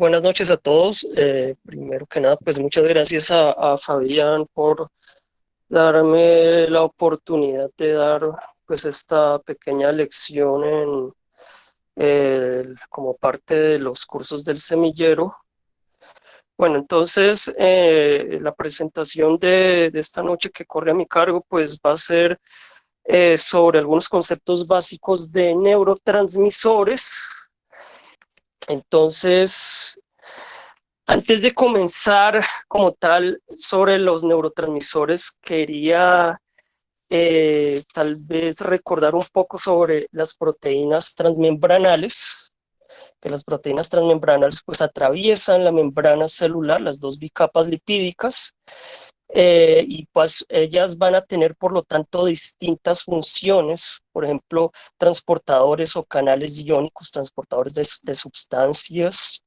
buenas noches a todos. Primero que nada, pues muchas gracias a Fabián por darme la oportunidad de dar pues esta pequeña lección como parte de los cursos del semillero. Bueno, entonces la presentación de esta noche que corre a mi cargo pues va a ser sobre algunos conceptos básicos de neurotransmisores. Entonces, antes de comenzar como tal sobre los neurotransmisores, quería tal vez recordar un poco sobre las proteínas transmembranales, que las proteínas transmembranales pues atraviesan la membrana celular, las dos bicapas lipídicas, y pues ellas van a tener por lo tanto distintas funciones, por ejemplo, transportadores o canales iónicos, transportadores de sustancias,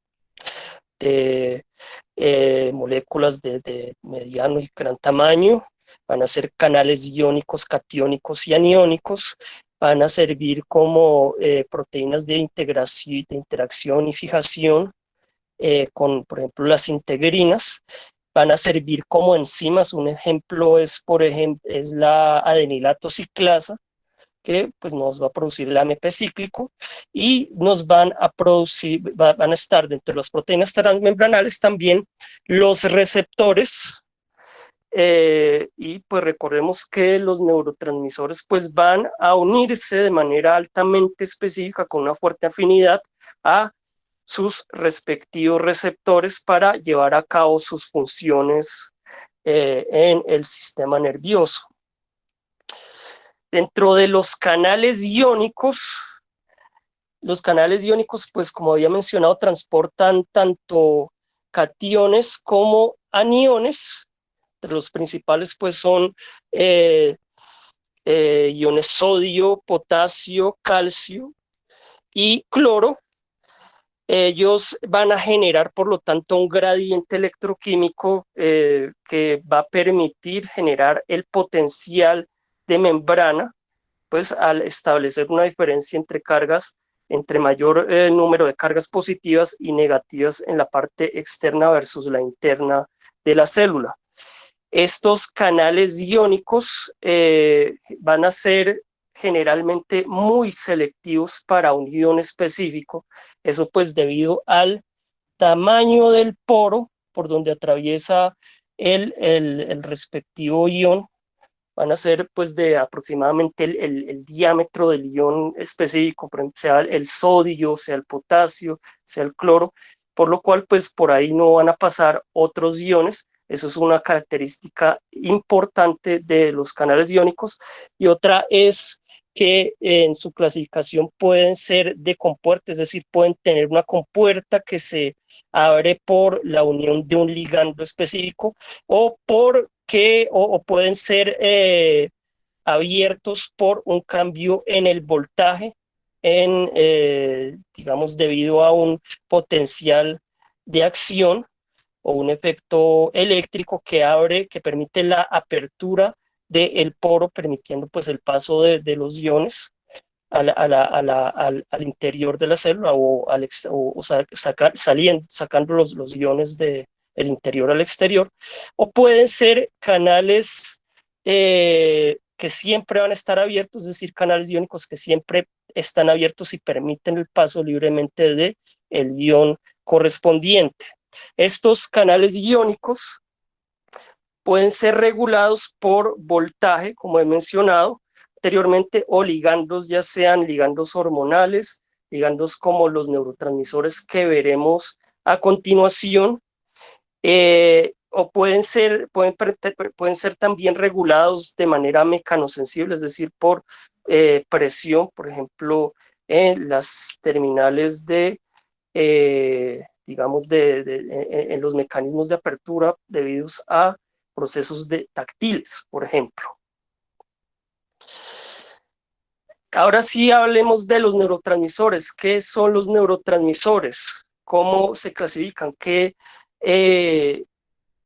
de moléculas de mediano y gran tamaño, van a ser canales iónicos, catiónicos y aniónicos, van a servir como proteínas de integración, de interacción y fijación con, por ejemplo, las integrinas, van a servir como enzimas. Un ejemplo es, por ejemplo, es la adenilato ciclasa, que pues nos va a producir el AMP cíclico y nos van a producir, van a estar dentro de las proteínas transmembranales también los receptores, y pues recordemos que los neurotransmisores pues van a unirse de manera altamente específica con una fuerte afinidad a sus respectivos receptores para llevar a cabo sus funciones en el sistema nervioso. Dentro de los canales iónicos, pues como había mencionado, transportan tanto cationes como aniones. Entre los principales, pues son iones sodio, potasio, calcio y cloro. Ellos van a generar, por lo tanto, un gradiente electroquímico que va a permitir generar el potencial de membrana, pues al establecer una diferencia entre cargas, entre mayor número de cargas positivas y negativas en la parte externa versus la interna de la célula. Estos canales iónicos van a ser generalmente muy selectivos para un ion específico, eso pues debido al tamaño del poro por donde atraviesa el respectivo ion. Van a ser pues de aproximadamente el diámetro del ion específico, por ejemplo, sea el sodio, sea el potasio, sea el cloro, por lo cual pues por ahí no van a pasar otros iones. Eso es una característica importante de los canales iónicos. Y otra es que en su clasificación pueden ser de compuerta, es decir, pueden tener una compuerta que se abre por la unión de un ligando específico o pueden ser abiertos por un cambio en el voltaje, digamos, debido a un potencial de acción o un efecto eléctrico que permite la apertura del poro, permitiendo pues el paso de los iones al interior de la célula sacando los iones del interior al exterior, o pueden ser canales que siempre van a estar abiertos, es decir, canales iónicos que siempre están abiertos y permiten el paso libremente del ion correspondiente. Estos canales iónicos pueden ser regulados por voltaje, como he mencionado anteriormente, o ligandos, ya sean ligandos hormonales, ligandos como los neurotransmisores que veremos a continuación, o pueden ser también regulados de manera mecanosensible, es decir, por presión, por ejemplo, en las terminales digamos, en los mecanismos de apertura debidos a procesos táctiles, por ejemplo. Ahora sí hablemos de los neurotransmisores. ¿Qué son los neurotransmisores? ¿Cómo se clasifican?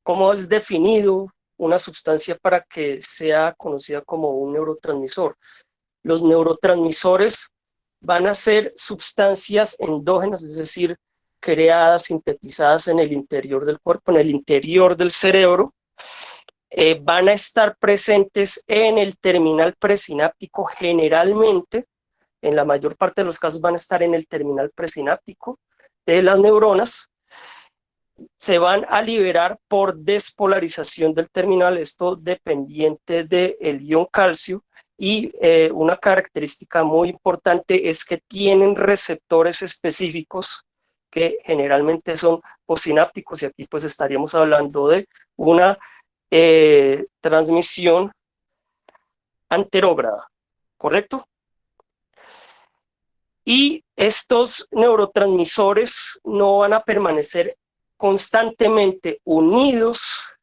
¿Cómo es definido una sustancia para que sea conocida como un neurotransmisor? Los neurotransmisores van a ser sustancias endógenas, es decir, creadas, sintetizadas en el interior del cuerpo, en el interior del cerebro, van a estar presentes en el terminal presináptico generalmente. En la mayor parte de los casos van a estar en el terminal presináptico de las neuronas. Se van a liberar por despolarización del terminal, esto dependiente del ion calcio, y una característica muy importante es que tienen receptores específicos que generalmente son postsinápticos, y aquí pues estaríamos hablando de una transmisión anterógrada, ¿correcto? Y estos neurotransmisores no van a permanecer constantemente unidos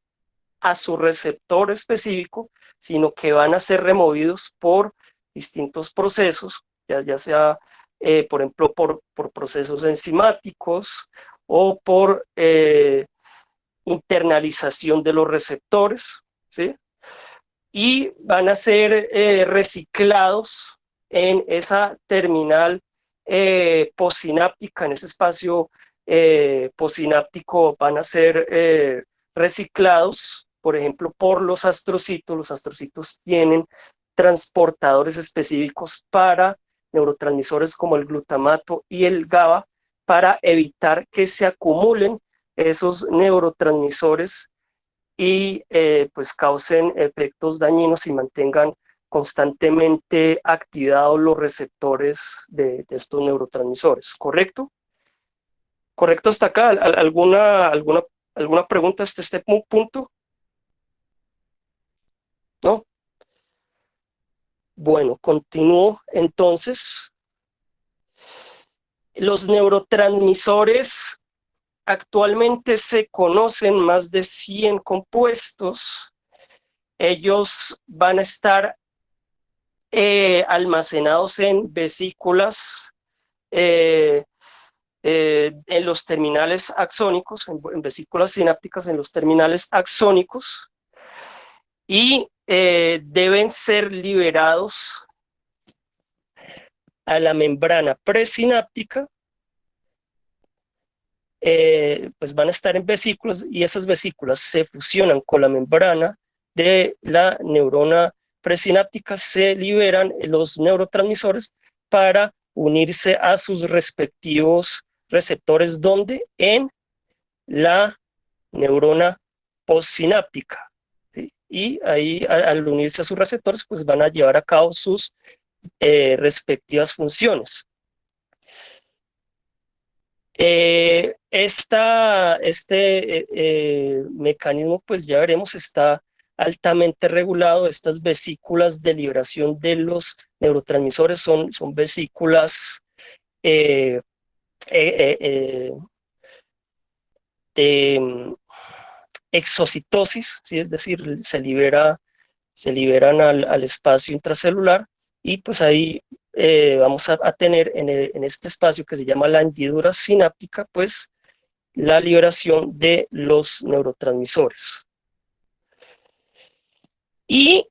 a su receptor específico, sino que van a ser removidos por distintos procesos, ya sea, por ejemplo, por procesos enzimáticos o por internalización de los receptores, ¿sí? Y van a ser reciclados en esa terminal postsináptica, en ese espacio postsináptico van a ser reciclados, por ejemplo, por los astrocitos. Los astrocitos tienen transportadores específicos para neurotransmisores como el glutamato y el GABA, para evitar que se acumulen esos neurotransmisores y pues causen efectos dañinos y mantengan constantemente activados los receptores de estos neurotransmisores, ¿correcto? ¿Correcto hasta acá? ¿Alguna pregunta hasta este punto? ¿No? Bueno, continúo entonces. Los neurotransmisores, actualmente se conocen más de 100 compuestos. Ellos van a estar almacenados en vesículas, en los terminales axónicos, en vesículas sinápticas, en los terminales axónicos, y deben ser liberados a la membrana presináptica. Pues van a estar en vesículas, y esas vesículas se fusionan con la membrana de la neurona presináptica, se liberan los neurotransmisores para unirse a sus respectivos receptores, donde en la neurona postsináptica, ¿sí? Y ahí, al unirse a sus receptores, pues van a llevar a cabo sus respectivas funciones. Este mecanismo, pues ya veremos, está altamente regulado. Estas vesículas de liberación de los neurotransmisores son vesículas eh, eh, eh, de exocitosis, ¿sí? Es decir, se liberan al espacio intracelular, y pues ahí vamos a tener en este espacio que se llama la hendidura sináptica, pues la liberación de los neurotransmisores. Y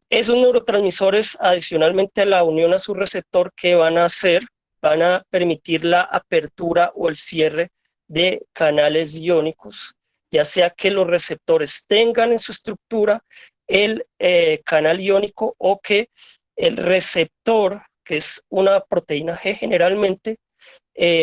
esos neurotransmisores, adicionalmente a la unión a su receptor, ¿qué van a hacer? Van a permitir la apertura o el cierre de canales iónicos, ya sea que los receptores tengan en su estructura el canal iónico, o que el receptor, que es una proteína G generalmente,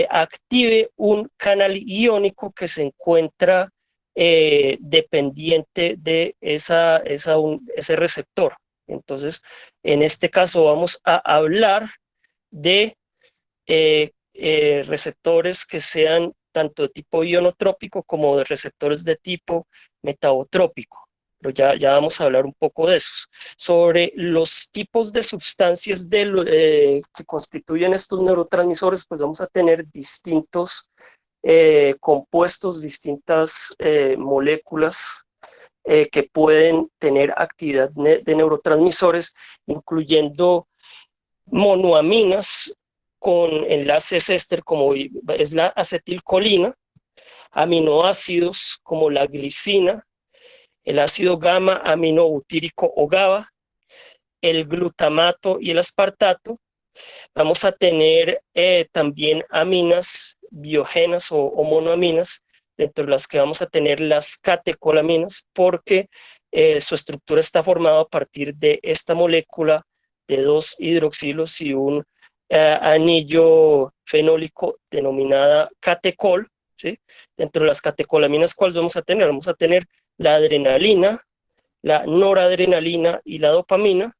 active un canal iónico que se encuentra dependiente de ese receptor. Entonces, en este caso vamos a hablar de receptores que sean tanto de tipo ionotrópico como de receptores de tipo metabotrópico. Pero ya vamos a hablar un poco de esos. Sobre los tipos de sustancias que constituyen estos neurotransmisores, pues vamos a tener distintos compuestos, distintas moléculas que pueden tener actividad de neurotransmisores, incluyendo monoaminas con enlaces éster, como es la acetilcolina, aminoácidos como la glicina, el ácido gamma aminobutírico o GABA, el glutamato y el aspartato. Vamos a tener también aminas biogenas o monoaminas, dentro de las que vamos a tener las catecolaminas, porque su estructura está formada a partir de esta molécula de 2 hidroxilos y un anillo fenólico denominada catecol, ¿sí? Dentro de las catecolaminas, ¿cuáles vamos a tener? Vamos a tener la adrenalina, la noradrenalina y la dopamina.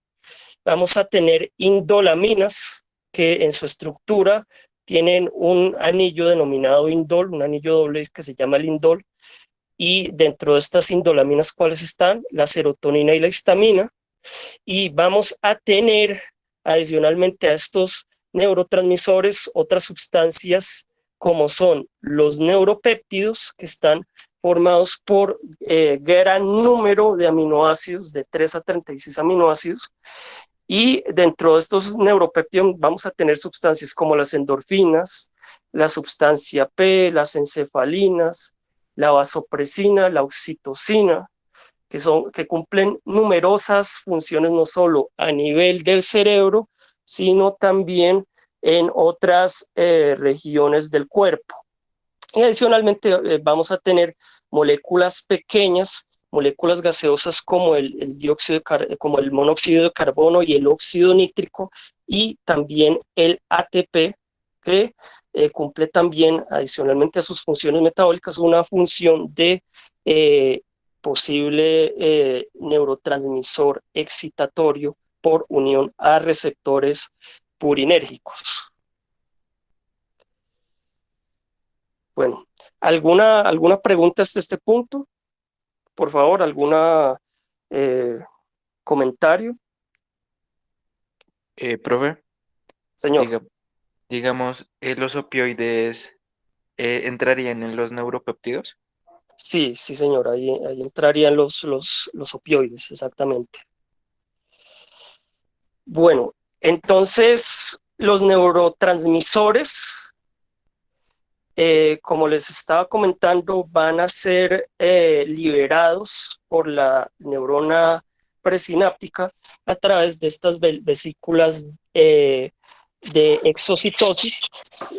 Vamos a tener indolaminas, que en su estructura tienen un anillo denominado indol, un anillo doble que se llama el indol, y dentro de estas indolaminas, ¿cuáles están? La serotonina y la histamina. Y vamos a tener, adicionalmente a estos neurotransmisores, otras sustancias como son los neuropéptidos, que están formados por gran número de aminoácidos, de 3 a 36 aminoácidos, y dentro de estos neuropéptidos vamos a tener sustancias como las endorfinas, la sustancia P, las encefalinas, la vasopresina, la oxitocina, que cumplen numerosas funciones no solo a nivel del cerebro, sino también en otras regiones del cuerpo. Y adicionalmente vamos a tener moléculas pequeñas, moléculas gaseosas como el dióxido como el monóxido de carbono y el óxido nítrico, y también el ATP, que cumple también, adicionalmente a sus funciones metabólicas, una función de posible neurotransmisor excitatorio por unión a receptores purinérgicos. Bueno, ¿alguna pregunta hasta este punto? Por favor, ¿alguna comentario? Profe, Señor. diga, digamos, ¿los opioides entrarían en los neuropéptidos? Sí, sí, señor, ahí entrarían los opioides, exactamente. Bueno, entonces los neurotransmisores, como les estaba comentando, van a ser liberados por la neurona presináptica a través de estas vesículas de exocitosis,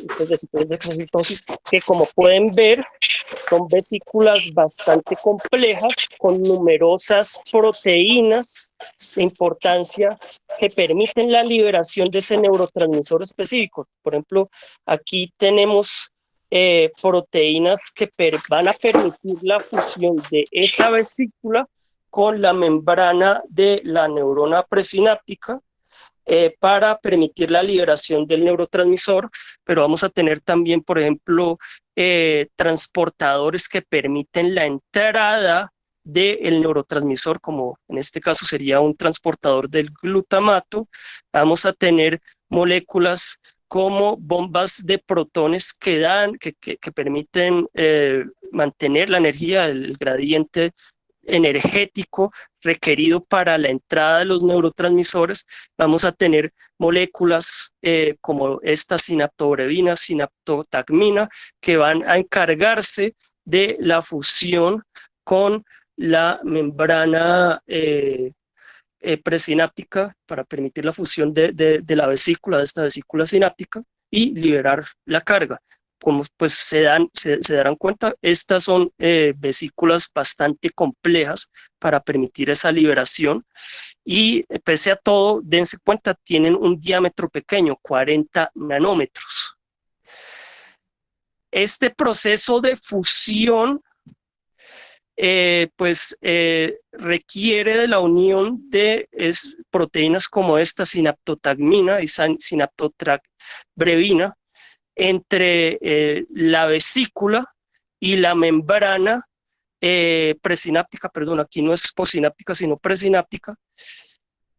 estas vesículas de exocitosis, que como pueden ver, son vesículas bastante complejas con numerosas proteínas de importancia que permiten la liberación de ese neurotransmisor específico. Por ejemplo, aquí tenemos proteínas que van a permitir la fusión de esa vesícula con la membrana de la neurona presináptica, para permitir la liberación del neurotransmisor, pero vamos a tener también, por ejemplo, transportadores que permiten la entrada del neurotransmisor, como en este caso sería un transportador del glutamato. Vamos a tener moléculas como bombas de protones que permiten mantener la energía, el gradiente energético requerido para la entrada de los neurotransmisores. Vamos a tener moléculas como esta sinaptobrevina, sinaptotagmina, que van a encargarse de la fusión con la membrana presináptica para permitir la fusión de la vesícula, de esta vesícula sináptica, y liberar la carga. Como pues se darán cuenta, estas son vesículas bastante complejas para permitir esa liberación, y pese a todo, dense cuenta, tienen un diámetro pequeño, 40 nanómetros. Este proceso de fusión requiere de la unión de proteínas como esta sinaptotagmina y sinaptobrevina entre la vesícula y la membrana presináptica, perdón, aquí no es posináptica sino presináptica,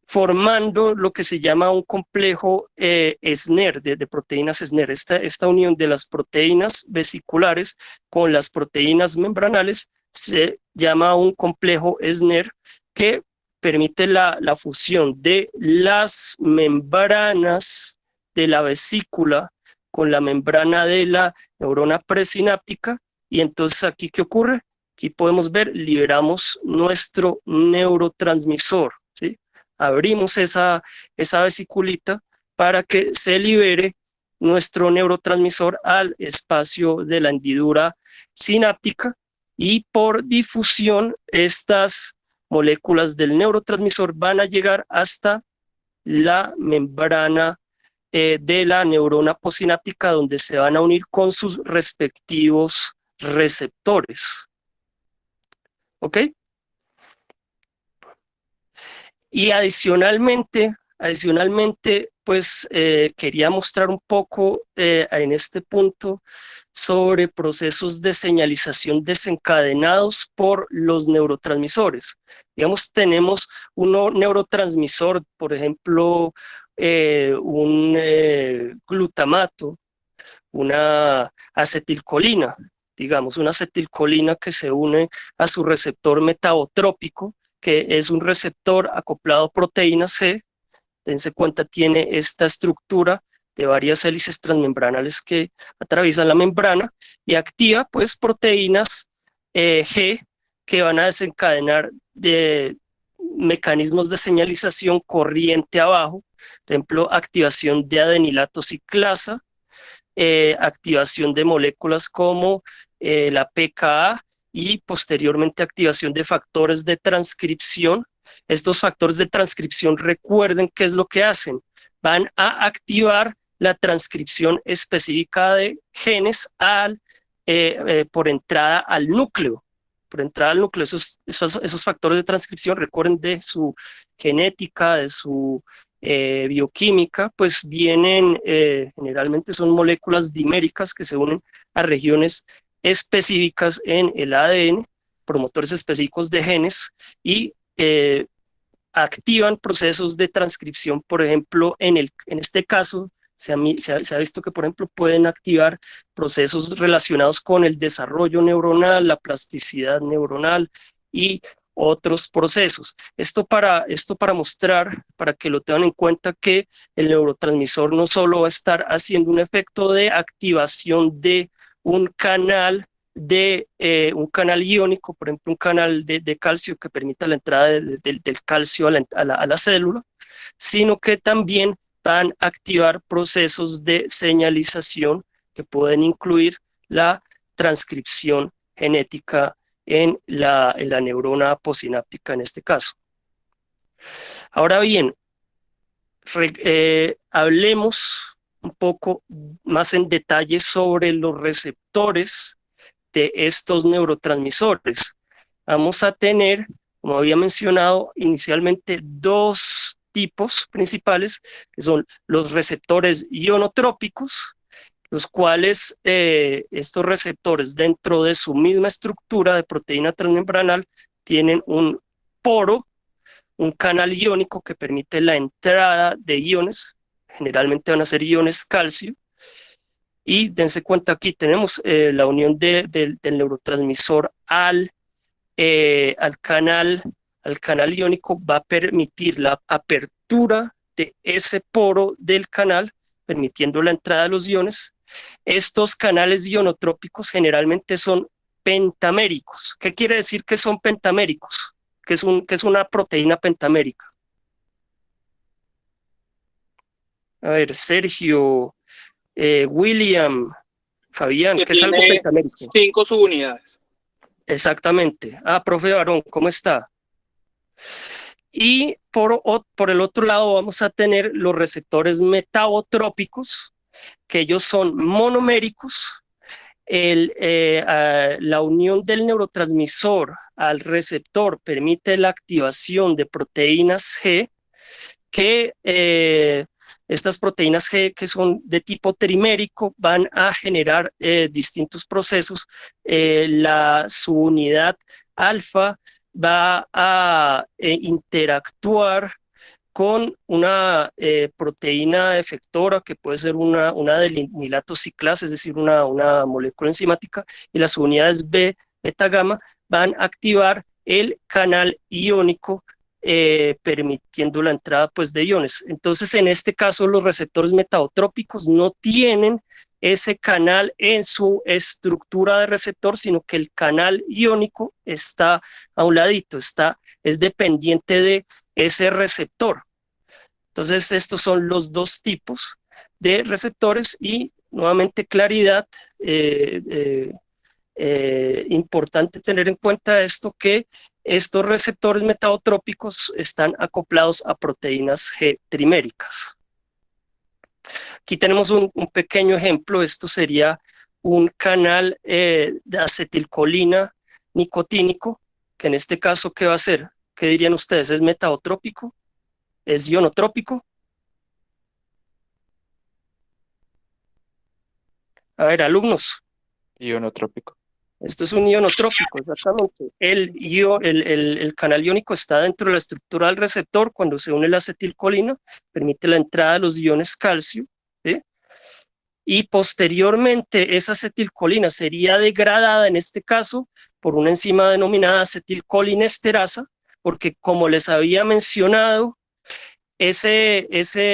formando lo que se llama un complejo SNER, de proteínas SNER. Esta unión de las proteínas vesiculares con las proteínas membranales se llama un complejo SNER, que permite la fusión de las membranas de la vesícula con la membrana de la neurona presináptica. Y entonces aquí, ¿qué ocurre? Aquí podemos ver, liberamos nuestro neurotransmisor, ¿sí? Abrimos esa vesiculita para que se libere nuestro neurotransmisor al espacio de la hendidura sináptica y por difusión estas moléculas del neurotransmisor van a llegar hasta la membrana de la neurona postsináptica, donde se van a unir con sus respectivos receptores. ¿Ok? Y adicionalmente, pues quería mostrar un poco en este punto sobre procesos de señalización desencadenados por los neurotransmisores. Digamos, tenemos un neurotransmisor, por ejemplo, un glutamato, una acetilcolina, digamos, una acetilcolina que se une a su receptor metabotrópico, que es un receptor acoplado a proteína C. Dense cuenta, tiene esta estructura de varias hélices transmembranales que atraviesan la membrana y activa pues proteínas G que van a desencadenar de mecanismos de señalización corriente abajo, por ejemplo, activación de adenilato ciclasa, activación de moléculas como la pKa y posteriormente activación de factores de transcripción. Estos factores de transcripción, recuerden qué es lo que hacen. Van a activar la transcripción específica de genes por entrada al núcleo. Por entrada al núcleo, esos factores de transcripción, recuerden de su genética, de su bioquímica, pues vienen, generalmente son moléculas diméricas que se unen a regiones específicas en el ADN, promotores específicos de genes, y activan procesos de transcripción. Por ejemplo, en este caso, se ha visto que, por ejemplo, pueden activar procesos relacionados con el desarrollo neuronal, la plasticidad neuronal y otros procesos. Esto para mostrar, para que lo tengan en cuenta, que el neurotransmisor no solo va a estar haciendo un efecto de activación de un canal iónico, por ejemplo, un canal de calcio que permita la entrada del calcio a la célula, sino que también van a activar procesos de señalización que pueden incluir la transcripción genética en la neurona postsináptica en este caso. Ahora bien, hablemos un poco más en detalle sobre los receptores de estos neurotransmisores. Vamos a tener, como había mencionado inicialmente, dos tipos principales, que son los receptores ionotrópicos, los cuales estos receptores, dentro de su misma estructura de proteína transmembranal, tienen un poro, un canal iónico que permite la entrada de iones, generalmente van a ser iones calcio, y dense cuenta, aquí tenemos la unión del neurotransmisor al canal iónico, va a permitir la apertura de ese poro del canal, permitiendo la entrada de los iones. Estos canales ionotrópicos generalmente son pentaméricos. ¿Qué quiere decir que son pentaméricos? ¿Qué es una proteína pentamérica? A ver, Sergio, William, Fabián, ¿qué es algo pentamérico? 5 subunidades. Exactamente. Profe Barón, ¿cómo está? Y por el otro lado vamos a tener los receptores metabotrópicos, que ellos son monoméricos. La unión del neurotransmisor al receptor permite la activación de proteínas G, que estas proteínas G, que son de tipo trimérico, van a generar distintos procesos. Su unidad alfa va a interactuar con una proteína efectora que puede ser una adenilato ciclasa, es decir, una molécula enzimática, y las unidades beta gamma van a activar el canal iónico, permitiendo la entrada pues, de iones. Entonces, en este caso, los receptores metabotrópicos no tienen ese canal en su estructura de receptor, sino que el canal iónico está a un ladito, es dependiente de ese receptor. Entonces, estos son los dos tipos. de receptores y nuevamente claridad. Importante tener en cuenta esto, que estos receptores metabotrópicos están acoplados a proteínas G triméricas. Aquí tenemos un pequeño ejemplo. Esto sería un canal de acetilcolina nicotínico, que en este caso, ¿qué va a ser? ¿Qué dirían ustedes? ¿Es metabotrópico? ¿Es ionotrópico? A ver, alumnos. Ionotrópico. Esto es un ionotrópico, exactamente. El canal iónico está dentro de la estructura del receptor. Cuando se une la acetilcolina, permite la entrada de los iones calcio, ¿sí? Y posteriormente esa acetilcolina sería degradada, en este caso, por una enzima denominada acetilcolinesterasa, porque como les había mencionado, ese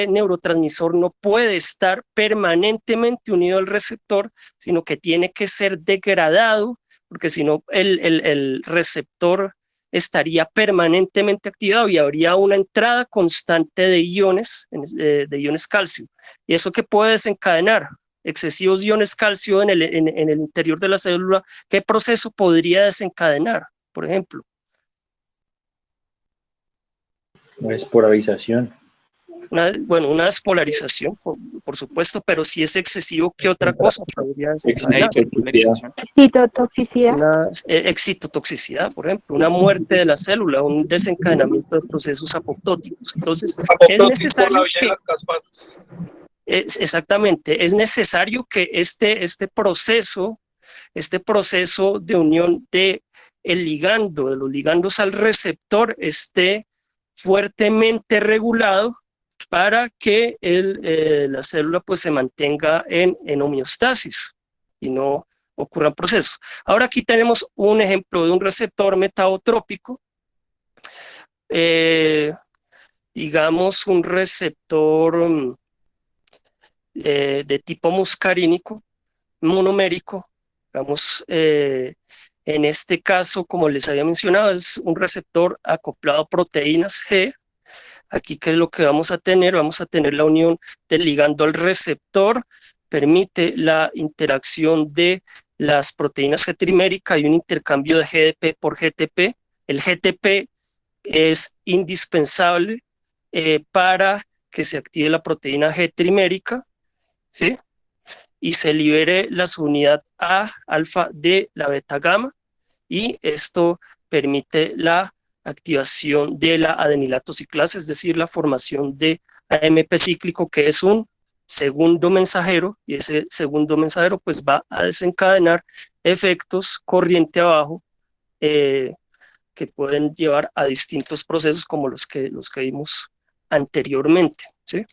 neurotransmisor no puede estar permanentemente unido al receptor, sino que tiene que ser degradado, porque si no el receptor estaría permanentemente activado y habría una entrada constante de iones calcio. ¿Y eso qué puede desencadenar? Excesivos iones calcio en el interior de la célula. ¿Qué proceso podría desencadenar, por ejemplo? Es polarización. Una despolarización, por supuesto, pero si es excesivo, ¿qué otra cosa podría desencadenar? Excitotoxicidad. Excitotoxicidad, por ejemplo, una muerte de la célula, un desencadenamiento de procesos apoptóticos. Entonces, es necesario exactamente, es necesario que este proceso de unión de los ligandos al receptor esté fuertemente regulado para que la célula pues se mantenga en homeostasis y no ocurran procesos. Ahora aquí tenemos un ejemplo de un receptor metabotrópico, digamos un receptor de tipo muscarínico, monomérico, digamos, en este caso, como les había mencionado, es un receptor acoplado a proteínas G. Aquí, ¿qué es lo que vamos a tener? Vamos a tener la unión del ligando al receptor, permite la interacción de las proteínas G trimérica y un intercambio de GDP por GTP. El GTP es indispensable para que se active la proteína G trimérica, ¿sí? Y se libere la subunidad A alfa de la beta gamma, y esto permite la activación de la adenilato ciclasa, es decir, la formación de AMP cíclico, que es un segundo mensajero, y ese segundo mensajero pues va a desencadenar efectos corriente abajo que pueden llevar a distintos procesos como los que vimos anteriormente, ¿sí?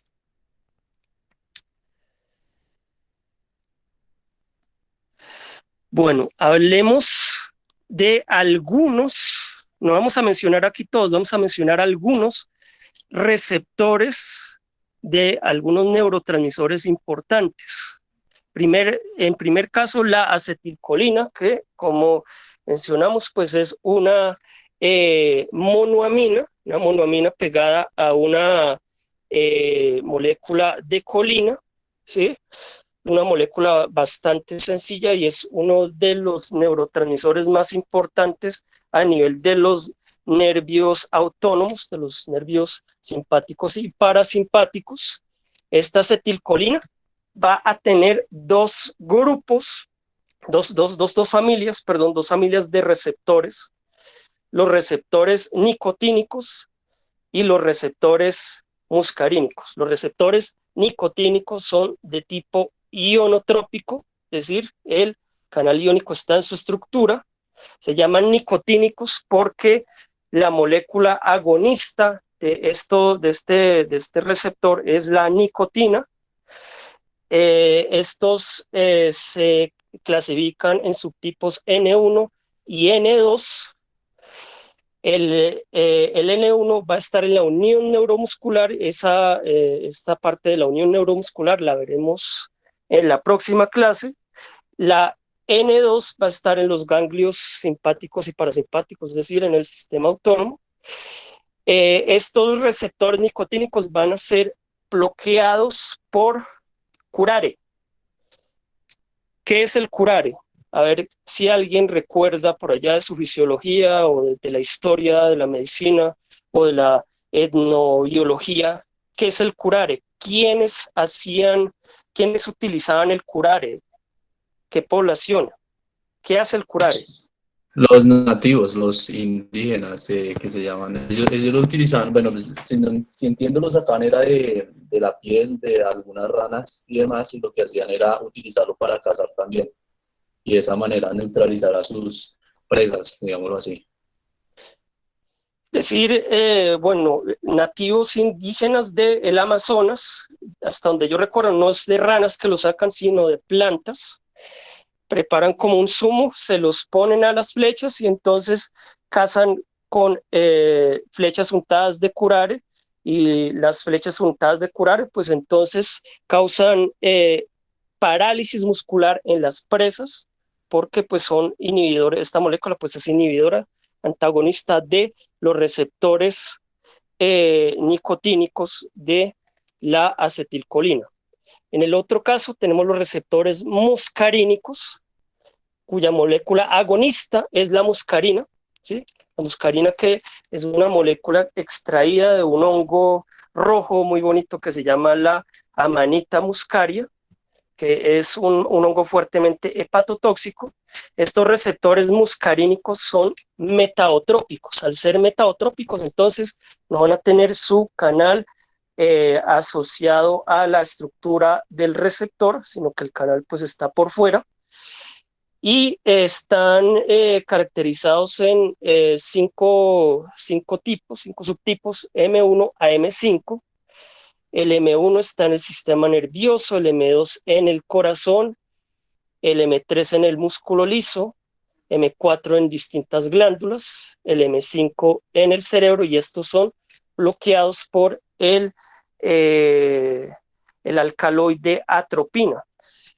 Bueno, hablemos de algunos, no vamos a mencionar aquí todos, vamos a mencionar algunos receptores de algunos neurotransmisores importantes. En primer caso, la acetilcolina, que como mencionamos, pues es una monoamina pegada a una molécula de colina, ¿sí? Una molécula bastante sencilla y es uno de los neurotransmisores más importantes a nivel de los nervios autónomos, de los nervios simpáticos y parasimpáticos. Esta acetilcolina va a tener dos familias de receptores, los receptores nicotínicos y los receptores muscarínicos. Los receptores nicotínicos son de tipo ionotrópico, es decir, el canal iónico está en su estructura. Se llaman nicotínicos porque la molécula agonista de este receptor es la nicotina. Estos se clasifican en subtipos N1 y N2. El N1 va a estar en la unión neuromuscular. Esta parte de la unión neuromuscular la veremos en la próxima clase. La N2 va a estar en los ganglios simpáticos y parasimpáticos, es decir, en el sistema autónomo. Estos receptores nicotínicos van a ser bloqueados por curare. ¿Qué es el curare? A ver si alguien recuerda por allá de su fisiología o de la historia de la medicina o de la etnobiología. ¿Qué es el curare? ¿Quiénes utilizaban el curare? ¿Qué población? ¿Qué hace el curare? Los nativos, los indígenas, que se llaman, ellos lo utilizaban, bueno, si entiendo, lo sacaban era de la piel de algunas ranas y demás, y lo que hacían era utilizarlo para cazar también, y de esa manera neutralizar a sus presas, digámoslo así. Decir, bueno, nativos indígenas del Amazonas, hasta donde yo recuerdo, no es de ranas que lo sacan, sino de plantas. Preparan como un zumo, se los ponen a las flechas y entonces cazan con flechas untadas de curare, y las flechas untadas de curare pues entonces causan parálisis muscular en las presas, porque pues son inhibidores, esta molécula pues es inhibidora, antagonista de los receptores nicotínicos de la acetilcolina. En el otro caso tenemos los receptores muscarínicos, cuya molécula agonista es la muscarina, ¿sí? La muscarina, que es una molécula extraída de un hongo rojo muy bonito que se llama la Amanita muscaria, que es un hongo fuertemente hepatotóxico. Estos receptores muscarínicos son metaotrópicos. Al ser metaotrópicos, entonces no van a tener su canal asociado a la estructura del receptor, sino que el canal pues está por fuera, y están caracterizados en cinco subtipos, M1 a M5. El M1 está en el sistema nervioso, el M2 en el corazón, el M3 en el músculo liso, M4 en distintas glándulas, el M5 en el cerebro, y estos son bloqueados por el alcaloide atropina.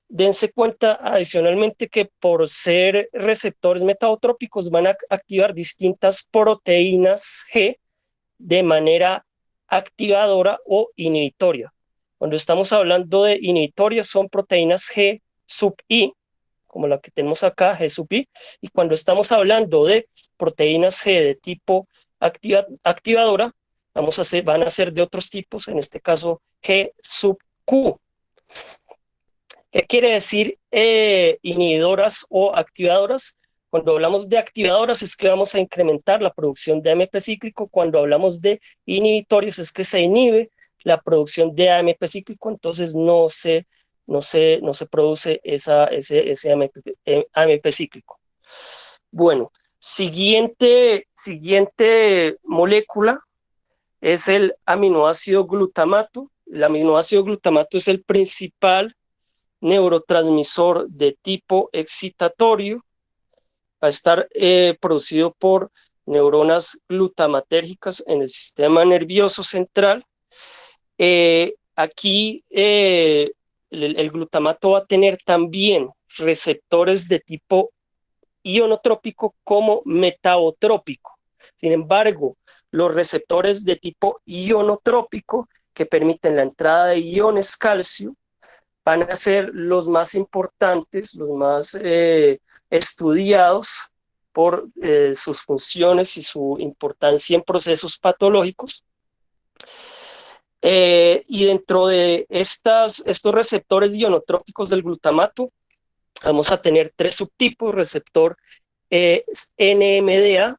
Dense cuenta adicionalmente que por ser receptores metaotrópicos van a activar distintas proteínas G de manera activadora o inhibitoria. Cuando estamos hablando de inhibitorias son proteínas G sub I, como la que tenemos acá, G sub I, y cuando estamos hablando de proteínas G de tipo activadora, van a ser de otros tipos, en este caso G sub Q. ¿Qué quiere decir inhibidoras o activadoras? Cuando hablamos de activadoras es que vamos a incrementar la producción de AMP cíclico. Cuando hablamos de inhibitorios es que se inhibe la producción de AMP cíclico, entonces no se produce ese AMP cíclico. Bueno, siguiente molécula es el aminoácido glutamato. El aminoácido glutamato es el principal neurotransmisor de tipo excitatorio. Va a estar producido por neuronas glutamatérgicas en el sistema nervioso central. Aquí el glutamato va a tener también receptores de tipo ionotrópico como metaotrópico. Sin embargo, los receptores de tipo ionotrópico, que permiten la entrada de iones calcio, van a ser los más importantes, los más estudiados por sus funciones y su importancia en procesos patológicos. Y dentro de estos receptores ionotrópicos del glutamato, vamos a tener tres subtipos: receptor NMDA,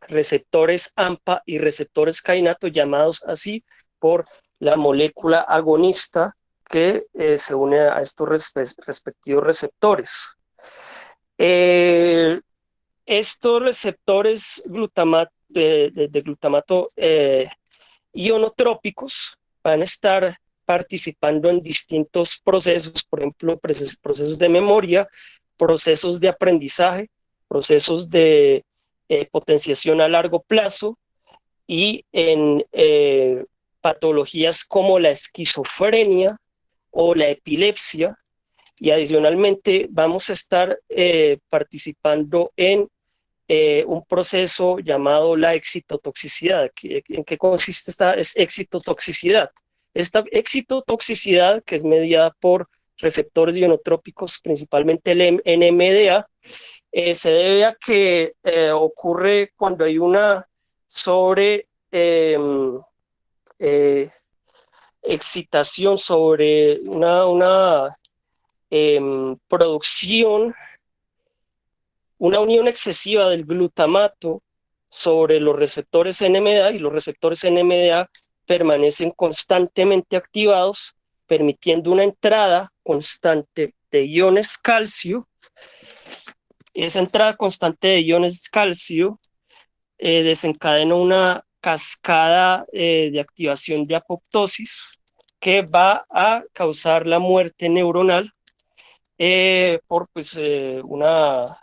receptores AMPA y receptores kainato, llamados así por la molécula agonista que se une a estos respectivos receptores. Estos receptores de glutamato ionotrópicos van a estar participando en distintos procesos, por ejemplo, procesos de memoria, procesos de aprendizaje, procesos de potenciación a largo plazo, y en patologías como la esquizofrenia o la epilepsia. Y adicionalmente vamos a estar participando en un proceso llamado la excitotoxicidad. ¿En qué consiste esta excitotoxicidad? Esta excitotoxicidad, que es mediada por receptores ionotrópicos, principalmente el NMDA, se debe a que ocurre cuando hay una sobre excitación, sobre una producción, una unión excesiva del glutamato sobre los receptores NMDA, y los receptores NMDA permanecen constantemente activados, permitiendo una entrada constante de iones calcio. Esa entrada constante de iones calcio desencadena una cascada de activación de apoptosis que va a causar la muerte neuronal por pues, una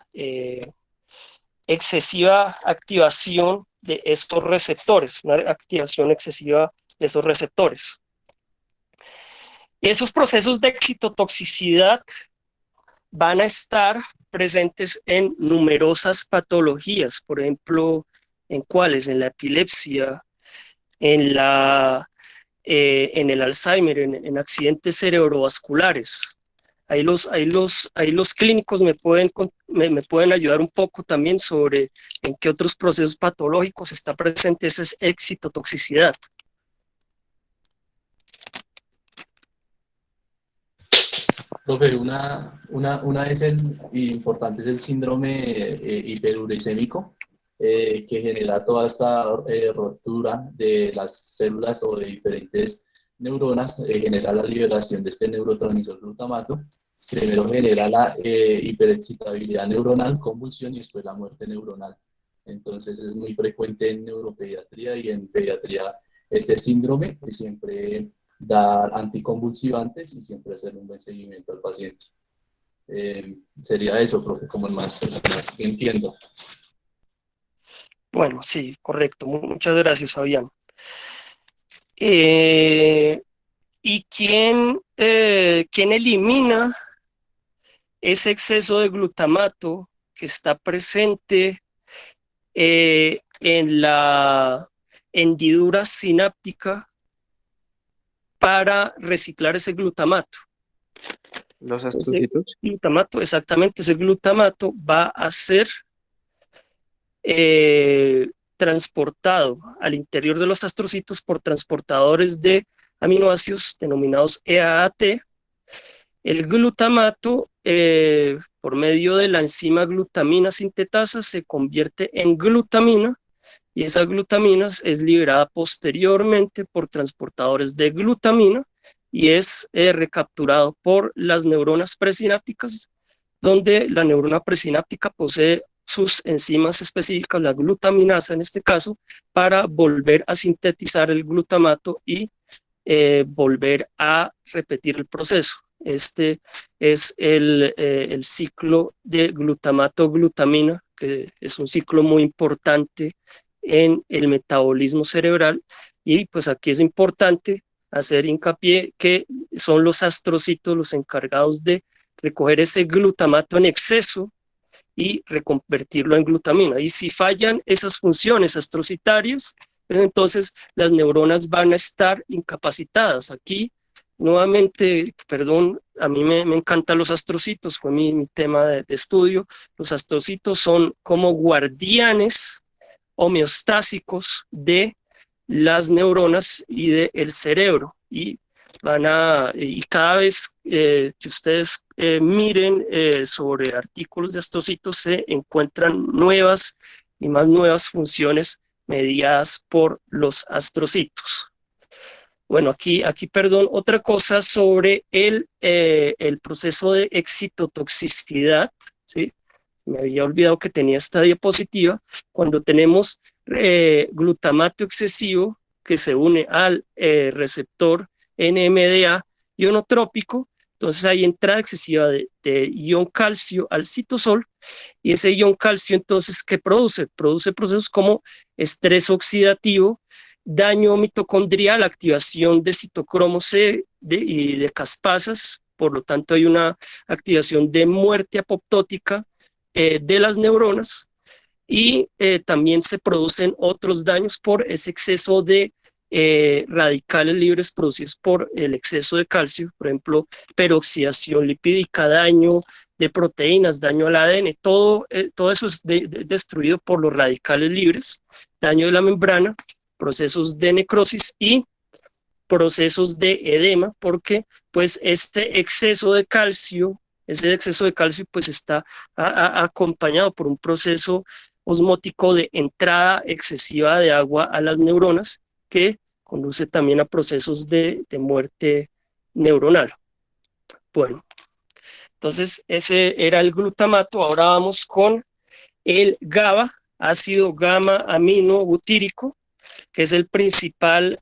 excesiva activación de estos receptores, una activación excesiva de esos receptores. Esos procesos de excitotoxicidad van a estar presentes en numerosas patologías, por ejemplo, ¿en cuáles? En la epilepsia, en el Alzheimer, en accidentes cerebrovasculares. Ahí los clínicos me pueden ayudar un poco también sobre en qué otros procesos patológicos está presente esa excitotoxicidad. Profe, una es importante es el síndrome hiperuricémico, que genera toda esta ruptura de las células o de diferentes neuronas, genera la liberación de este neurotransmisor glutamato. Primero genera la hiperexcitabilidad neuronal, convulsión y después la muerte neuronal. Entonces es muy frecuente en neuropediatría y en pediatría este síndrome, que siempre dar anticonvulsivantes y siempre hacer un buen seguimiento al paciente. Sería eso, profe, como el más que entiendo. Bueno, sí, correcto. Muchas gracias, Fabián. ¿Y quién elimina ese exceso de glutamato que está presente en la hendidura sináptica para reciclar ese glutamato? Los astrocitos. Ese glutamato, exactamente, ese glutamato va a ser transportado al interior de los astrocitos por transportadores de aminoácidos denominados EAAT. El glutamato, por medio de la enzima glutamina sintetasa, se convierte en glutamina, y esa glutamina es liberada posteriormente por transportadores de glutamina y es recapturado por las neuronas presinápticas, donde la neurona presináptica posee sus enzimas específicas, la glutaminasa en este caso, para volver a sintetizar el glutamato y volver a repetir el proceso. Este es el ciclo de glutamato-glutamina, que es un ciclo muy importante en el metabolismo cerebral, y pues aquí es importante hacer hincapié que son los astrocitos los encargados de recoger ese glutamato en exceso y reconvertirlo en glutamina. Y si fallan esas funciones astrocitarias, pues entonces las neuronas van a estar incapacitadas. Aquí, nuevamente, perdón, a mí me encantan los astrocitos, fue mi tema de estudio. Los astrocitos son como guardianes homeostásicos de las neuronas y del cerebro, y cada vez que ustedes miren sobre artículos de astrocitos, se encuentran nuevas y más nuevas funciones mediadas por los astrocitos. Bueno, aquí, perdón, otra cosa sobre el proceso de excitotoxicidad, ¿sí? Me había olvidado que tenía esta diapositiva. Cuando tenemos glutamato excesivo que se une al receptor NMDA ionotrópico, entonces hay entrada excesiva de ion calcio al citosol, y ese ion calcio entonces, ¿qué produce? Produce procesos como estrés oxidativo, daño mitocondrial, activación de citocromo C y de caspasas, por lo tanto hay una activación de muerte apoptótica de las neuronas, y también se producen otros daños por ese exceso de radicales libres producidos por el exceso de calcio, por ejemplo, peroxidación lipídica, daño de proteínas, daño al ADN, todo eso es destruido por los radicales libres, daño de la membrana, procesos de necrosis y procesos de edema, porque pues este exceso de calcio, pues está acompañado por un proceso osmótico de entrada excesiva de agua a las neuronas, que conduce también a procesos de muerte neuronal. Bueno, entonces ese era el glutamato. Ahora vamos con el GABA, ácido gamma amino butírico, que es el principal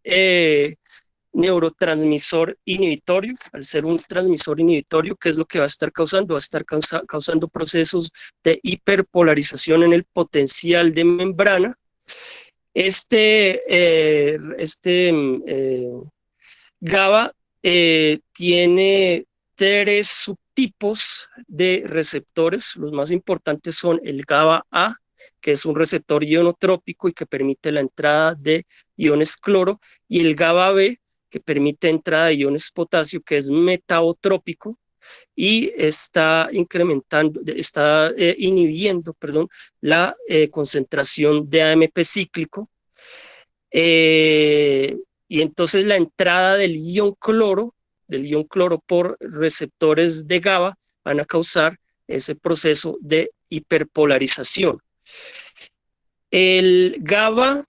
neurotransmisor inhibitorio. Al ser un transmisor inhibitorio, ¿qué es lo que va a estar causando? Va a estar causando procesos de hiperpolarización en el potencial de membrana. GABA tiene 3 subtipos de receptores. Los más importantes son el GABA-A, que es un receptor ionotrópico y que permite la entrada de iones cloro, y el GABA-B, que permite entrada de iones potasio, que es metabotrópico y está inhibiendo, la concentración de AMP cíclico. Y entonces la entrada del ion cloro por receptores de GABA van a causar ese proceso de hiperpolarización. El GABA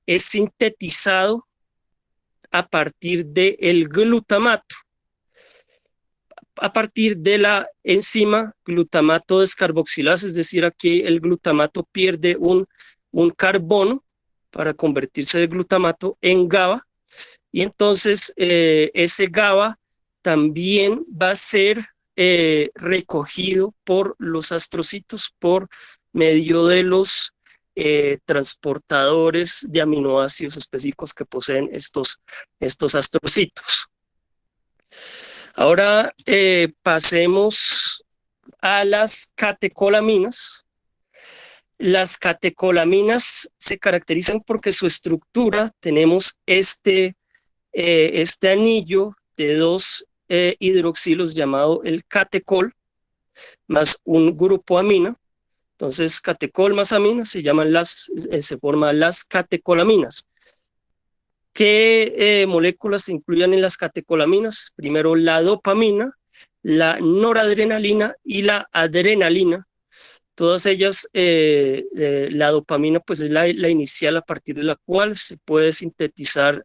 es sintetizado a partir del glutamato, a partir de la enzima glutamato descarboxilasa, es decir, aquí el glutamato pierde un carbono para convertirse de glutamato en GABA, y entonces ese GABA también va a ser recogido por los astrocitos por medio de los transportadores de aminoácidos específicos que poseen estos astrocitos. Ahora pasemos a las catecolaminas. Las catecolaminas se caracterizan porque su estructura, tenemos este anillo de 2 hidroxilos llamado el catecol, más un grupo amina. Entonces, catecol más amina se forman las catecolaminas. ¿Qué moléculas se incluyen en las catecolaminas? Primero la dopamina, la noradrenalina y la adrenalina. Todas ellas, la dopamina pues es la inicial a partir de la cual se pueden sintetizar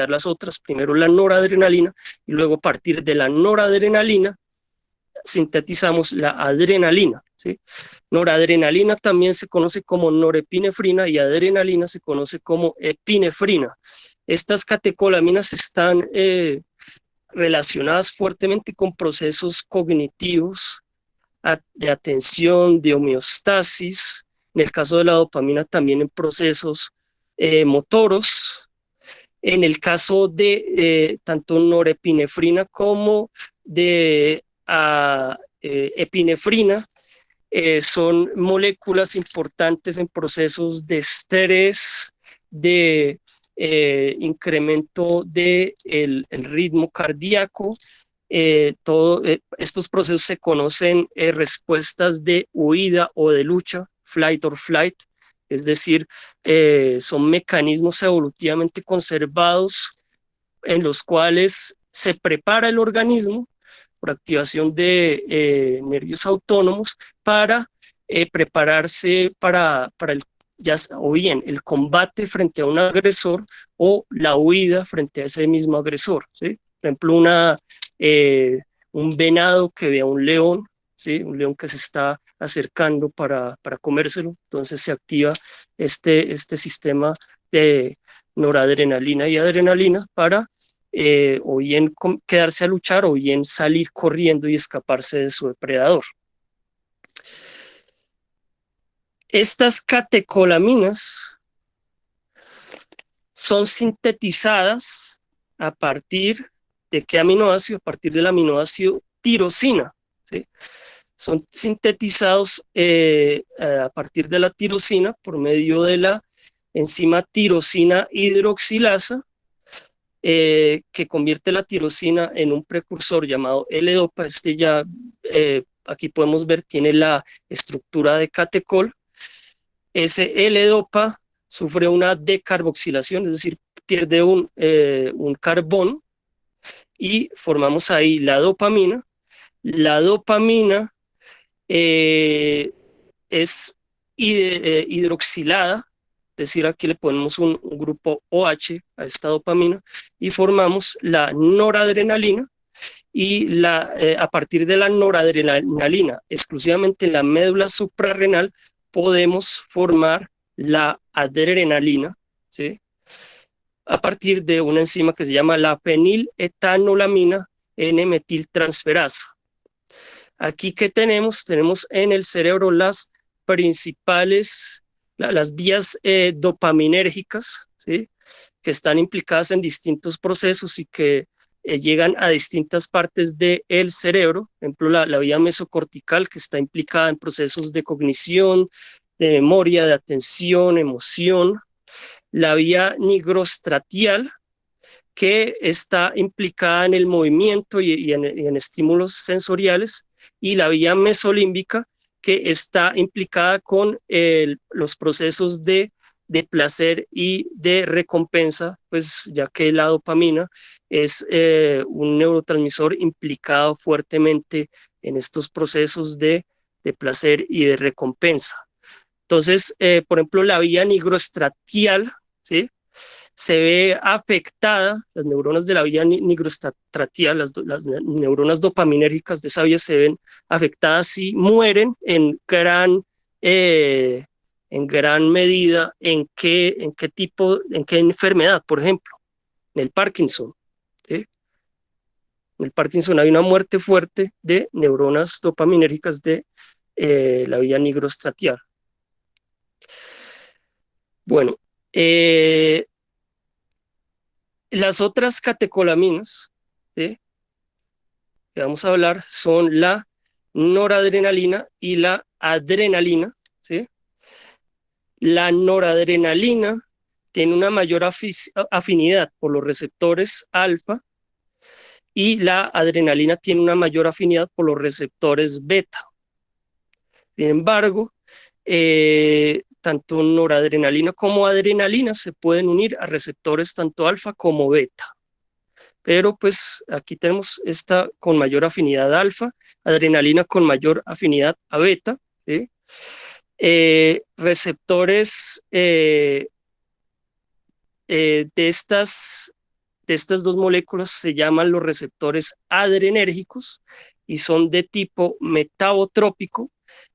las otras. Primero la noradrenalina y luego a partir de la noradrenalina sintetizamos la adrenalina, ¿sí? Noradrenalina también se conoce como norepinefrina y adrenalina se conoce como epinefrina. Estas catecolaminas están relacionadas fuertemente con procesos cognitivos, de atención, de homeostasis, en el caso de la dopamina también en procesos motoros. En el caso de tanto norepinefrina como de epinefrina, son moléculas importantes en procesos de estrés, de incremento del ritmo cardíaco. Todos estos procesos se conocen respuestas de huida o de lucha, flight or flight, es decir, son mecanismos evolutivamente conservados en los cuales se prepara el organismo por activación de nervios autónomos para prepararse para o bien el combate frente a un agresor o la huida frente a ese mismo agresor, ¿sí? Por ejemplo, un venado que ve a un león, ¿sí? Un león que se está acercando para comérselo, entonces se activa este sistema de noradrenalina y adrenalina para o bien quedarse a luchar o bien salir corriendo y escaparse de su depredador. Estas catecolaminas son sintetizadas a partir de qué aminoácido, a partir del aminoácido tirosina, ¿sí? Son sintetizados a partir de la tirosina por medio de la enzima tirosina hidroxilasa, que convierte la tirosina en un precursor llamado L-dopa. Este ya, aquí podemos ver, tiene la estructura de catecol. Ese L-dopa sufre una decarboxilación, es decir, pierde un carbón, y formamos ahí la dopamina. La dopamina es hidroxilada, es decir, aquí le ponemos un grupo OH a esta dopamina y formamos la noradrenalina, y a partir de la noradrenalina, exclusivamente en la médula suprarrenal, podemos formar la adrenalina, ¿sí?, a partir de una enzima que se llama la feniletonolamina N-metiltransferasa. Aquí, ¿qué tenemos? Tenemos en el cerebro las principales, las vías dopaminérgicas, ¿sí?, que están implicadas en distintos procesos y que llegan a distintas partes del cerebro. Por ejemplo, la vía mesocortical, que está implicada en procesos de cognición, de memoria, de atención, emoción. La vía nigrostratial, que está implicada en el movimiento y en estímulos sensoriales, y la vía mesolímbica, que está implicada con los procesos de placer y de recompensa, pues ya que la dopamina es un neurotransmisor implicado fuertemente en estos procesos de placer y de recompensa. Entonces, por ejemplo, la vía nigrostratial, ¿sí?, se ve afectada, las neuronas de la vía nigrostratial, las neuronas dopaminérgicas de esa vía se ven afectadas y mueren en gran medida. ¿En qué enfermedad? Por ejemplo, en el Parkinson, ¿sí? En el Parkinson hay una muerte fuerte de neuronas dopaminérgicas de la vía nigrostratial. Bueno, las otras catecolaminas, ¿sí?, que vamos a hablar son la noradrenalina y la adrenalina, ¿sí? La noradrenalina tiene una mayor afinidad por los receptores alfa, y la adrenalina tiene una mayor afinidad por los receptores beta. Sin embargo, tanto noradrenalina como adrenalina se pueden unir a receptores tanto alfa como beta. Pero pues aquí tenemos esta con mayor afinidad a alfa, adrenalina con mayor afinidad a beta, ¿sí? Receptores de estas dos moléculas se llaman los receptores adrenérgicos y son de tipo metabotrópico.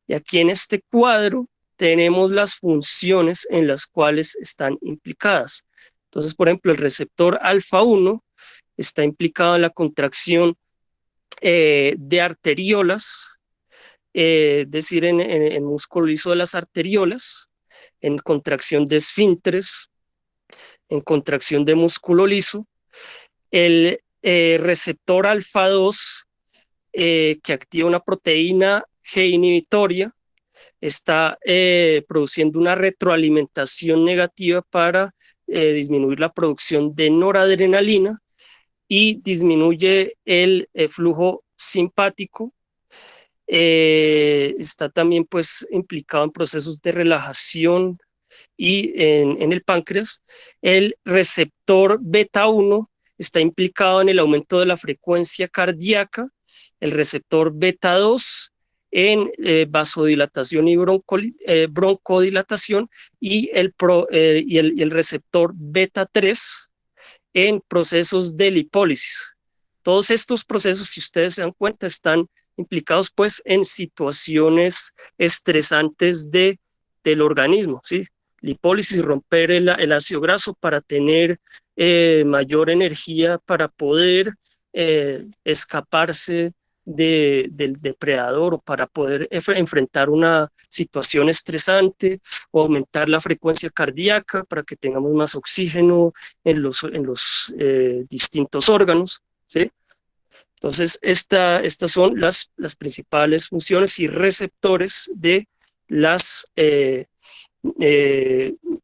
Y aquí en este cuadro tenemos las funciones en las cuales están implicadas. Entonces, por ejemplo, el receptor alfa 1 está implicado en la contracción de arteriolas, es decir, en el músculo liso de las arteriolas, en contracción de esfínteres, en contracción de músculo liso. El receptor alfa 2, que activa una proteína G inhibitoria, está produciendo una retroalimentación negativa para disminuir la producción de noradrenalina y disminuye el flujo simpático. Está también pues implicado en procesos de relajación y en el páncreas. El receptor beta 1 está implicado en el aumento de la frecuencia cardíaca, el receptor beta 2 en vasodilatación y broncodilatación, y el receptor beta 3 en procesos de lipólisis. Todos estos procesos, si ustedes se dan cuenta, están implicados pues en situaciones estresantes del organismo, ¿sí? Lipólisis, romper el ácido graso para tener mayor energía para poder escaparse del depredador, o para poder enfrentar una situación estresante, o aumentar la frecuencia cardíaca para que tengamos más oxígeno en los distintos órganos, ¿sí? Entonces, estas son las principales funciones y receptores de las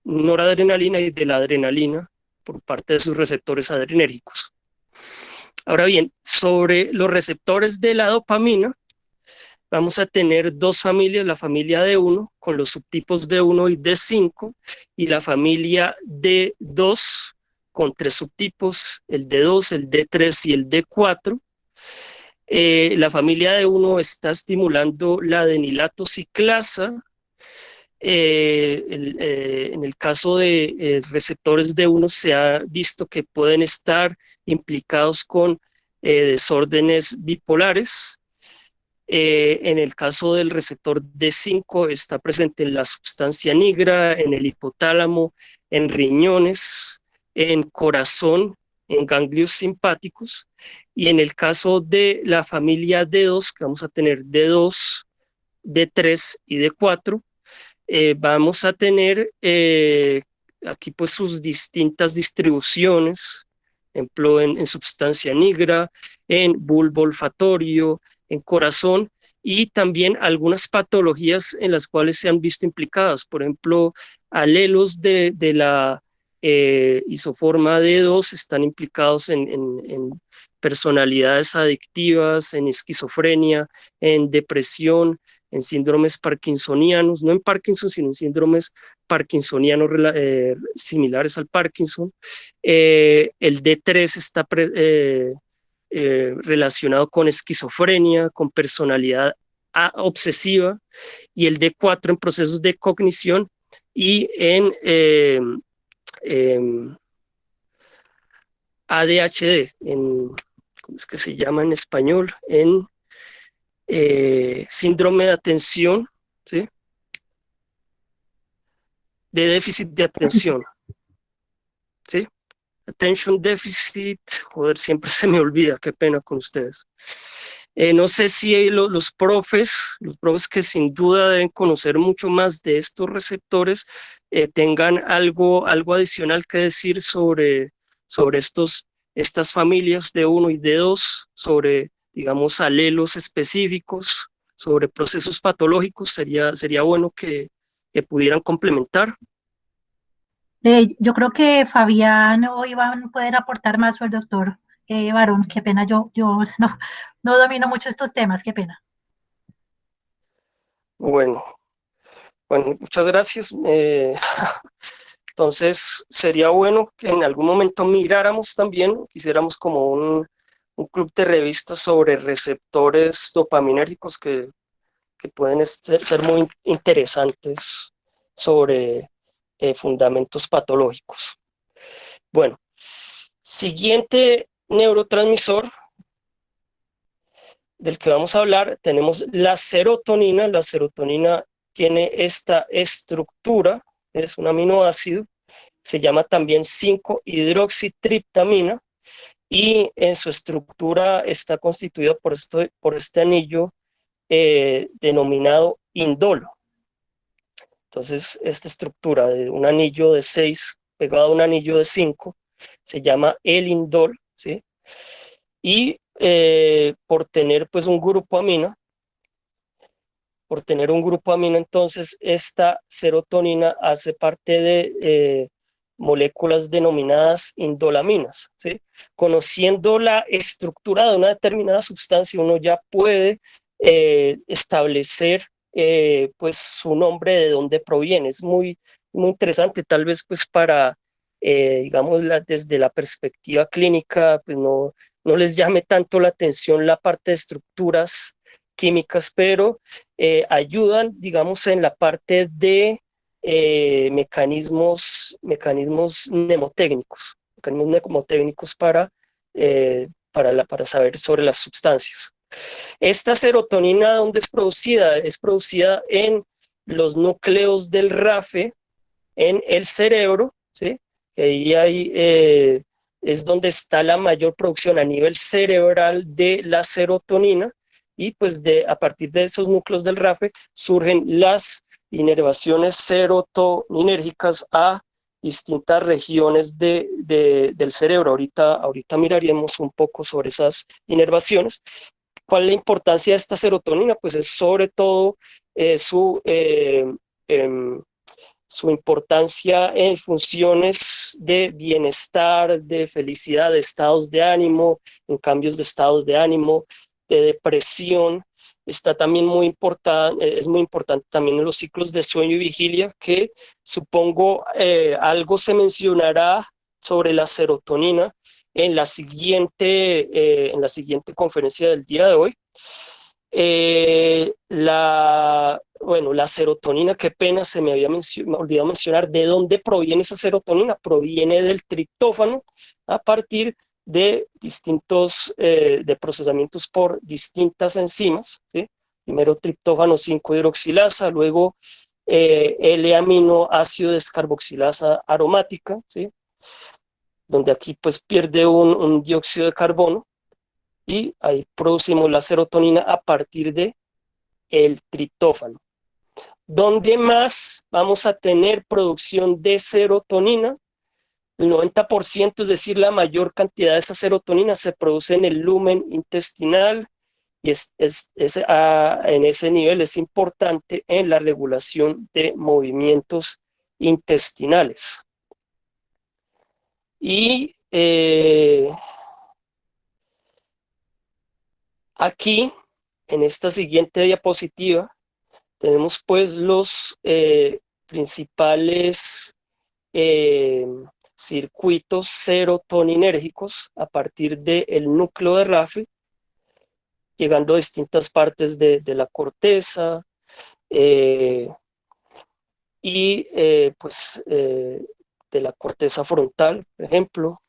noradrenalina y de la adrenalina por parte de sus receptores adrenérgicos. Ahora bien, sobre los receptores de la dopamina, vamos a tener dos familias, la familia D1 con los subtipos D1 y D5 y la familia D2 con tres subtipos, el D2, el D3 y el D4. La familia D1 está estimulando la adenilato ciclasa. En el caso de receptores D1 se ha visto que pueden estar implicados con desórdenes bipolares. En el caso del receptor D5 está presente en la sustancia nigra, en el hipotálamo, en riñones, en corazón, en ganglios simpáticos. Y en el caso de la familia D2, que vamos a tener D2, D3 y D4, vamos a tener aquí pues sus distintas distribuciones, ejemplo en sustancia nigra, en bulbo olfatorio, en corazón, y también algunas patologías en las cuales se han visto implicadas, por ejemplo, alelos de la isoforma D2 están implicados en personalidades adictivas, en esquizofrenia, en depresión, en síndromes parkinsonianos, no en Parkinson, sino en síndromes parkinsonianos similares al Parkinson. El D3 está relacionado con esquizofrenia, con personalidad obsesiva, y el D4 en procesos de cognición y en ADHD, ¿cómo es que se llama en español? En síndrome de atención, ¿sí? De déficit de atención, ¿sí? Attention deficit, joder, siempre se me olvida, qué pena con ustedes. No sé si los profes que sin duda deben conocer mucho más de estos receptores, tengan algo adicional que decir sobre estas familias D1 y D2, sobre, digamos, alelos específicos, sobre procesos patológicos. Sería bueno que pudieran complementar. Yo creo que Fabián o Iván pueden aportar más, o el doctor Barón. Qué pena, yo no domino mucho estos temas, qué pena. Bueno, muchas gracias. Entonces, sería bueno que en algún momento miráramos también, quisiéramos como un club de revistas sobre receptores dopaminérgicos que pueden ser muy interesantes sobre fundamentos patológicos. Bueno, siguiente neurotransmisor del que vamos a hablar, tenemos la serotonina. La serotonina tiene esta estructura, es un aminoácido, se llama también 5-hidroxitriptamina, y en su estructura está constituida por este anillo denominado indolo. Entonces, esta estructura de un anillo de 6 pegado a un anillo de 5 se llama el indol, ¿sí? Y por tener pues un grupo amino, entonces esta serotonina hace parte de moléculas denominadas indolaminas, ¿sí? Conociendo la estructura de una determinada sustancia, uno ya puede establecer pues su nombre, de dónde proviene. Es muy interesante, tal vez pues para, digamos, desde la perspectiva clínica, pues no les llame tanto la atención la parte de estructuras químicas, pero ayudan, digamos, en la parte de mecanismos mnemotécnicos para saber sobre las sustancias. Esta serotonina, ¿dónde es producida? Es producida en los núcleos del RAFE, en el cerebro, ¿sí? Ahí es donde está la mayor producción a nivel cerebral de la serotonina, y pues a partir de esos núcleos del RAFE surgen las inervaciones serotoninérgicas a distintas regiones del cerebro. Ahorita miraríamos un poco sobre esas inervaciones. ¿Cuál es la importancia de esta serotonina? Pues es sobre todo su importancia en funciones de bienestar, de felicidad, de estados de ánimo, en cambios de estados de ánimo, de depresión. Está también muy importante, es muy importante también en los ciclos de sueño y vigilia, que supongo algo se mencionará sobre la serotonina en la siguiente conferencia del día de hoy. Bueno, la serotonina, qué pena, se me había olvidado mencionar de dónde proviene esa serotonina. Proviene del triptófano a partir de distintos de procesamientos por distintas enzimas, ¿sí? Primero triptófano 5-hidroxilasa, luego L-aminoácido descarboxilasa aromática, ¿sí? Donde aquí pues pierde un dióxido de carbono, y ahí producimos la serotonina a partir de el triptófano. ¿Dónde más vamos a tener producción de serotonina? El 90%, es decir, la mayor cantidad de esa serotonina se produce en el lumen intestinal, y en ese nivel es importante en la regulación de movimientos intestinales. Y aquí, en esta siguiente diapositiva, tenemos pues los principales circuitos serotoninérgicos a partir del núcleo de RAFE, llegando a distintas partes de la corteza pues de la corteza frontal, por ejemplo.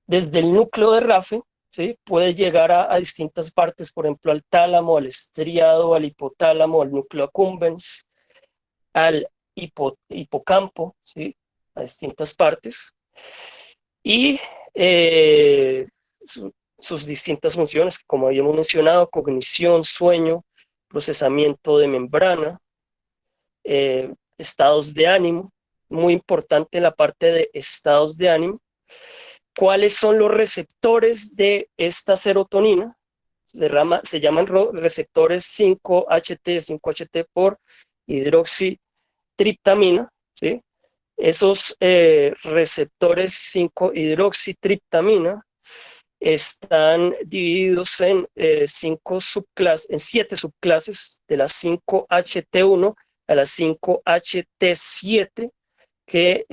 Desde el núcleo de RAFE, ¿sí? Puede llegar a distintas partes, por ejemplo, al tálamo, al estriado, al hipotálamo, al núcleo accumbens, al hipocampo, ¿sí? A distintas partes. Y sus distintas funciones, como habíamos mencionado: cognición, sueño, procesamiento de membrana, estados de ánimo. Muy importante la parte de estados de ánimo. ¿Cuáles son los receptores de esta serotonina? Se llaman receptores 5-HT, 5-HT por hidroxitriptamina, ¿sí? Esos receptores 5-hidroxitriptamina están divididos en 7 subclases, de las 5-HT1 a las 5-HT7, que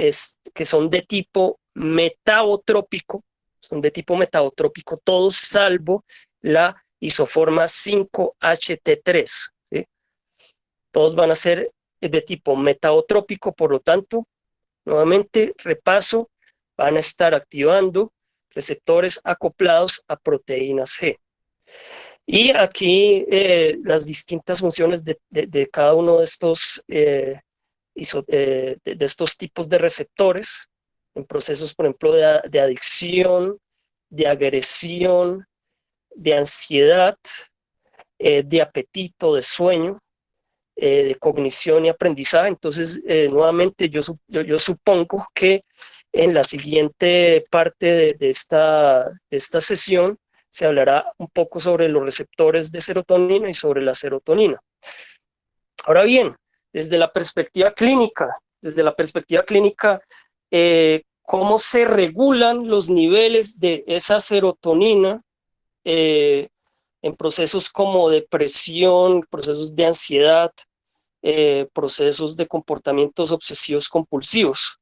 son de tipo metabotrópico, todos salvo la isoforma 5-HT3, ¿sí? Todos van a ser de tipo metabotrópico, por lo tanto, nuevamente, repaso, van a estar activando receptores acoplados a proteínas G. Y aquí las distintas funciones de cada uno de estos tipos de receptores en procesos, por ejemplo, de adicción, de agresión, de ansiedad, de apetito, de sueño, de cognición y aprendizaje. Entonces, nuevamente, yo supongo que en la siguiente parte de esta sesión se hablará un poco sobre los receptores de serotonina y sobre la serotonina. Ahora bien, desde la perspectiva clínica, ¿cómo se regulan los niveles de esa serotonina en procesos como depresión, procesos de ansiedad, procesos de comportamientos obsesivos compulsivos?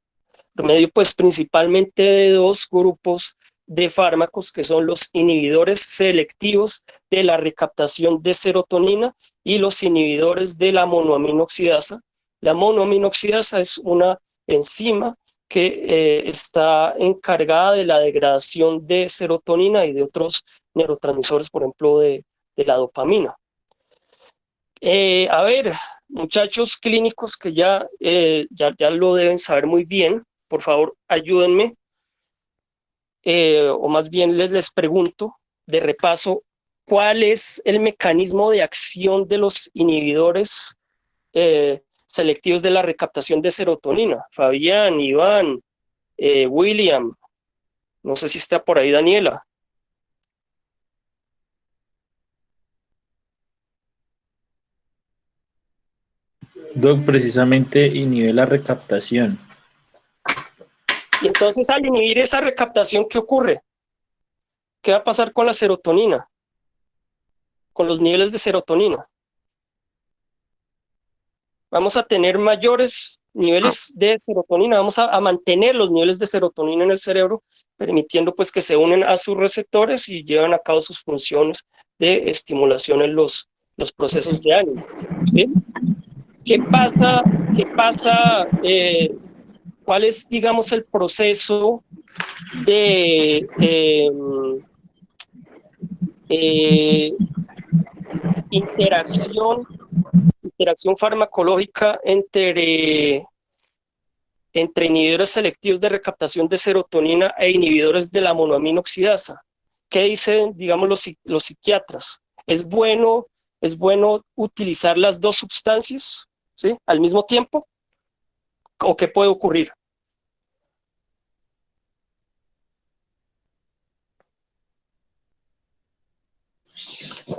Por medio, pues, principalmente de dos grupos de fármacos, que son los inhibidores selectivos de la recaptación de serotonina y los inhibidores de la monoaminoxidasa. La monoaminoxidasa es una enzima que está encargada de la degradación de serotonina y de otros neurotransmisores, por ejemplo, de la dopamina. A ver, muchachos clínicos que ya lo deben saber muy bien, por favor, ayúdenme, o más bien les pregunto de repaso, ¿cuál es el mecanismo de acción de los inhibidores selectivos de la recaptación de serotonina? Fabián, Iván, William, no sé si está por ahí Daniela. Doc, precisamente inhibe la recaptación. Y entonces al inhibir esa recaptación, ¿qué ocurre? ¿Qué va a pasar con la serotonina? Con los niveles de serotonina. Vamos a tener mayores niveles de serotonina, vamos a mantener los niveles de serotonina en el cerebro, permitiendo pues que se unen a sus receptores y llevan a cabo sus funciones de estimulación en los procesos de ánimo, ¿sí? ¿Qué pasa? ¿Cuál es, digamos, el proceso de interacción farmacológica entre inhibidores selectivos de recaptación de serotonina e inhibidores de la monoaminoxidasa? ¿Qué dicen, digamos, los psiquiatras? ¿Es bueno utilizar las dos sustancias, ¿sí?, al mismo tiempo? ¿O qué puede ocurrir?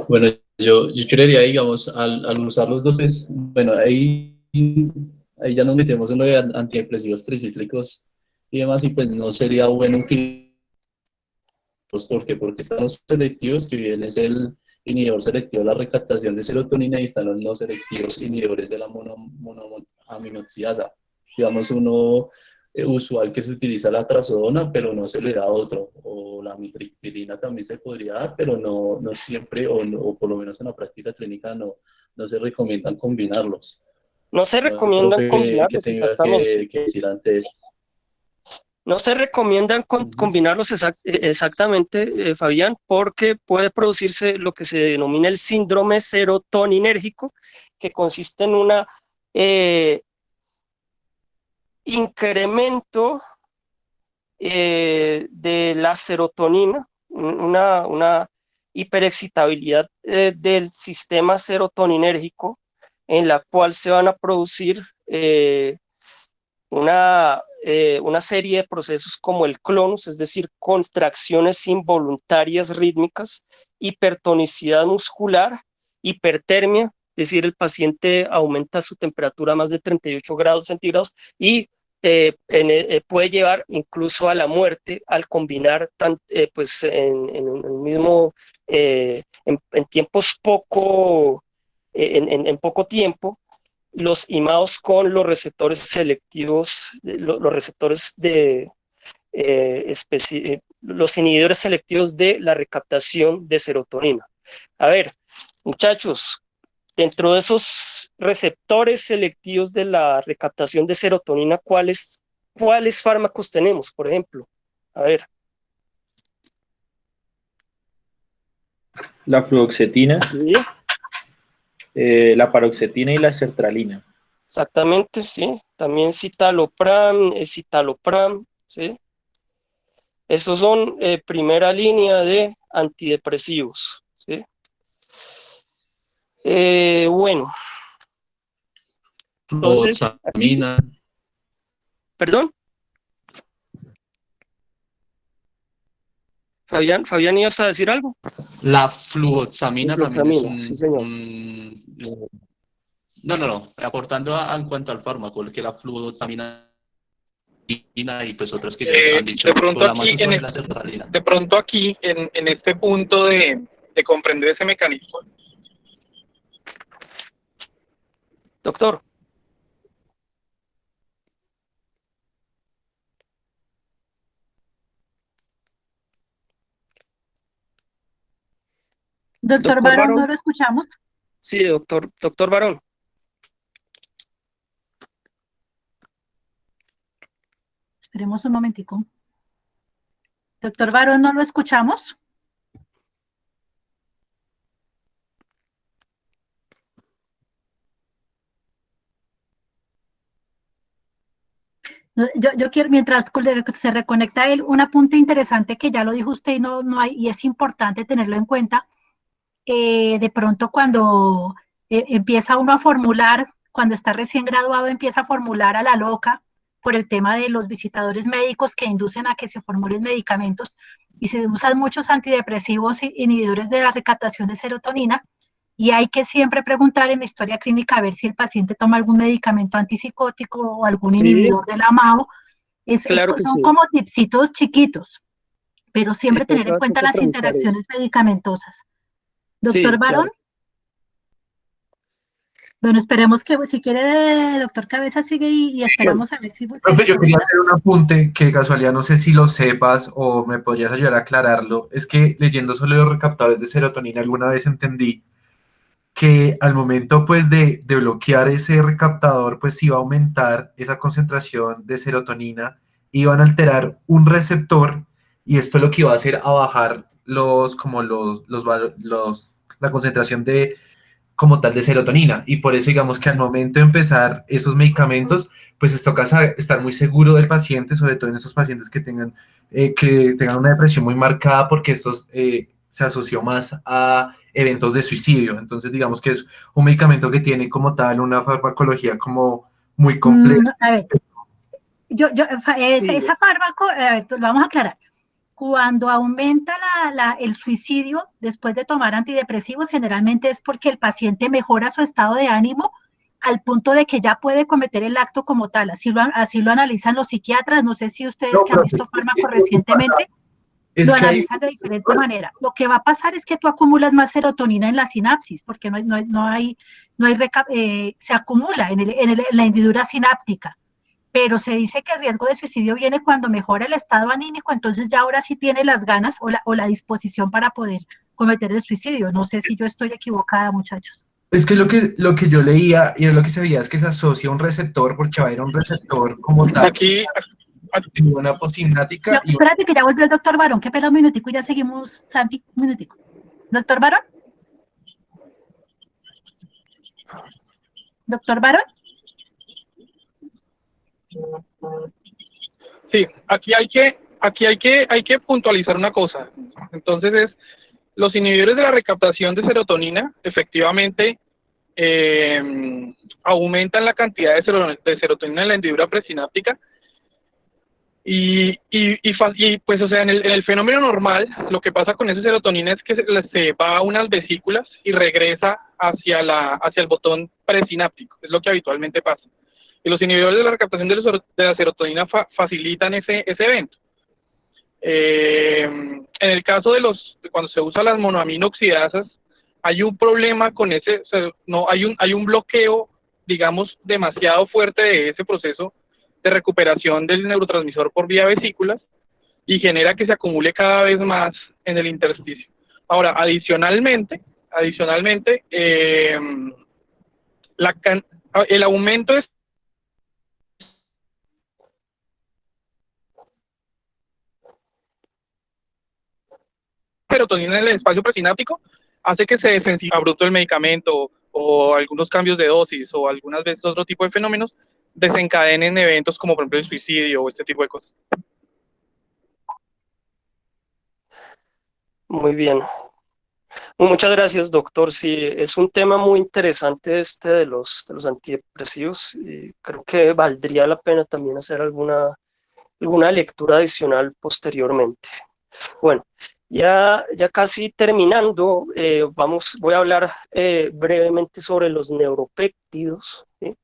Bueno, yo creería, digamos, al usar los dos, pues, bueno, ahí ya nos metemos en lo de antidepresivos tricíclicos y demás, y pues no sería bueno utilizarlos. ¿Por qué? Porque están los selectivos, que bien es el inhibidor selectivo de la recaptación de serotonina, y están los no selectivos inhibidores de la monoaminoxidasa. Digamos, uno usual que se utiliza la trazodona, pero no se le da otro, o la mitriptilina también se podría dar, pero no siempre, o por lo menos en la práctica clínica no se recomiendan combinarlos. No se No sé, recomiendan profe, que combinarlos, tenga exactamente. que decir antes. No se recomiendan combinarlos exactamente, Fabián, porque puede producirse lo que se denomina el síndrome serotoninérgico, que consiste en un incremento de la serotonina, una hiperexcitabilidad del sistema serotoninérgico, en la cual se van a producir una serie de procesos como el clonus, es decir, contracciones involuntarias rítmicas, hipertonicidad muscular, hipertermia, es decir, el paciente aumenta su temperatura a más de 38 grados centígrados y puede llevar incluso a la muerte al combinar pues en el mismo, en tiempos en poco tiempo, los imados con los receptores selectivos, los receptores de los inhibidores selectivos de la recaptación de serotonina. A ver, muchachos, dentro de esos receptores selectivos de la recaptación de serotonina, ¿cuáles fármacos tenemos, por ejemplo? A ver. La fluoxetina, ¿Sí? La paroxetina y la sertralina. Exactamente, sí. También citalopram, ¿sí? Esos son primera línea de antidepresivos, ¿sí? Bueno, entonces, aquí, ¿perdón? Fabián, ¿ibas a decir algo? La fluoxamina también es Sí, señor. No, aportando en cuanto al fármaco, que la fluoxamina y pues otras que ya han dicho, De pronto la aquí, más usual es la sertralina. de pronto aquí, en este punto de comprender ese mecanismo. Doctor. Doctor Barón, ¿no lo escuchamos? Sí, doctor Barón. Esperemos un momentico. Doctor Barón, ¿no lo escuchamos? Yo quiero, mientras se reconecta él, un apunte interesante que ya lo dijo usted y es importante tenerlo en cuenta. De pronto cuando empieza uno a formular, cuando está recién graduado, empieza a formular a la loca por el tema de los visitadores médicos que inducen a que se formulen medicamentos y se usan muchos antidepresivos inhibidores de la recaptación de serotonina. y hay que siempre preguntar en la historia clínica a ver si el paciente toma algún medicamento antipsicótico o algún Sí, inhibidor de la MAO. claro Estos que son sí. como tipsitos chiquitos, pero Sí, siempre tener en cuenta toca las preguntar eso. interacciones medicamentosas. Doctor Sí, Barón, claro. bueno, esperemos que si quiere, doctor Cabeza sigue y Bueno, esperamos a ver si se Profe, le yo quería conecta. hacer un apunte que de casualidad no sé si lo sepas o me podrías ayudar a aclararlo. Es que leyendo sobre los recaptadores de serotonina alguna vez entendí que al momento pues de bloquear ese recaptador pues iba a aumentar esa concentración de serotonina, iban a alterar un receptor y esto lo que iba a hacer a bajar la concentración de como tal de serotonina y por eso digamos que al momento de empezar esos medicamentos pues es toca estar muy seguro del paciente, sobre todo en esos pacientes que tengan una depresión muy marcada porque estos se asoció más a eventos de suicidio, entonces digamos que es un medicamento que tiene como tal una farmacología como muy compleja. A ver, sí, esa fármaco, a ver, lo vamos a aclarar. Cuando aumenta el suicidio después de tomar antidepresivos, generalmente es porque el paciente mejora su estado de ánimo al punto de que ya puede cometer el acto como tal. Así lo analizan los psiquiatras. No sé si ustedes No, que han profe, visto es que fármacos lo que pasa recientemente es lo que hay, analizan de diferente manera. Lo que va a pasar es que tú acumulas más serotonina en la sinapsis, porque se acumula en la hendidura sináptica. Pero se dice que el riesgo de suicidio viene cuando mejora el estado anímico, entonces ya ahora sí tiene las ganas o la disposición para poder cometer el suicidio. No sé si yo estoy equivocada, muchachos. es que lo que yo leía y lo que se veía es que se asocia a un receptor porque va a ir a un receptor como tal Aquí, en una postsináptica y Espérate que ya volvió el doctor Barón, que espera un minutico y ya seguimos, Santi, un minutico. ¿Doctor Barón? ¿Doctor Barón? sí, aquí hay que puntualizar una cosa. Entonces los inhibidores de la recaptación de serotonina efectivamente aumentan la cantidad de serotonina en la hendidura presináptica y pues o sea en el fenómeno normal lo que pasa con esa serotonina es que se va a unas vesículas y regresa hacia el botón presináptico, es lo que habitualmente pasa. Y los inhibidores de la recaptación de la serotonina facilitan ese evento. En el caso de cuando se usan las monoaminoxidasas, hay un problema con ese, o sea, no, hay un bloqueo, digamos, demasiado fuerte de ese proceso de recuperación del neurotransmisor por vía vesículas y genera que se acumule cada vez más en el intersticio. Ahora, adicionalmente, el aumento de serotonina en el espacio presináptico hace que se desensibilice abrupto el medicamento o algunos cambios de dosis o algunas veces otro tipo de fenómenos desencadenen eventos como por ejemplo el suicidio o este tipo de cosas. muy bien. Muchas gracias, doctor. Sí, es un tema muy interesante este de los antidepresivos y creo que valdría la pena también hacer alguna lectura adicional posteriormente. Bueno, ya casi terminando, voy a hablar brevemente sobre los neuropéptidos, ¿sí?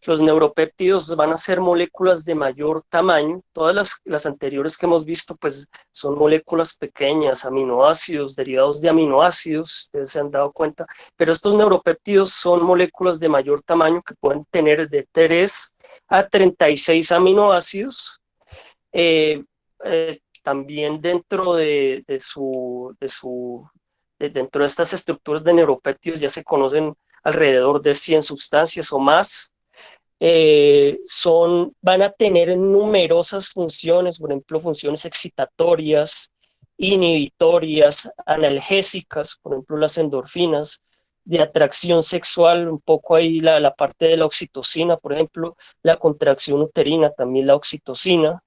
Los neuropéptidos van a ser moléculas de mayor tamaño. Todas las anteriores que hemos visto pues son moléculas pequeñas, aminoácidos, derivados de aminoácidos, ustedes se han dado cuenta, pero estos neuropéptidos son moléculas de mayor tamaño que pueden tener de 3 a 36 aminoácidos. También dentro dentro de estas estructuras de neuropéptidos ya se conocen alrededor de 100 sustancias o más. Van a tener numerosas funciones, por ejemplo, funciones excitatorias, inhibitorias, analgésicas, por ejemplo, las endorfinas, de atracción sexual, un poco ahí la parte de la oxitocina, por ejemplo, la contracción uterina, también la oxitocina.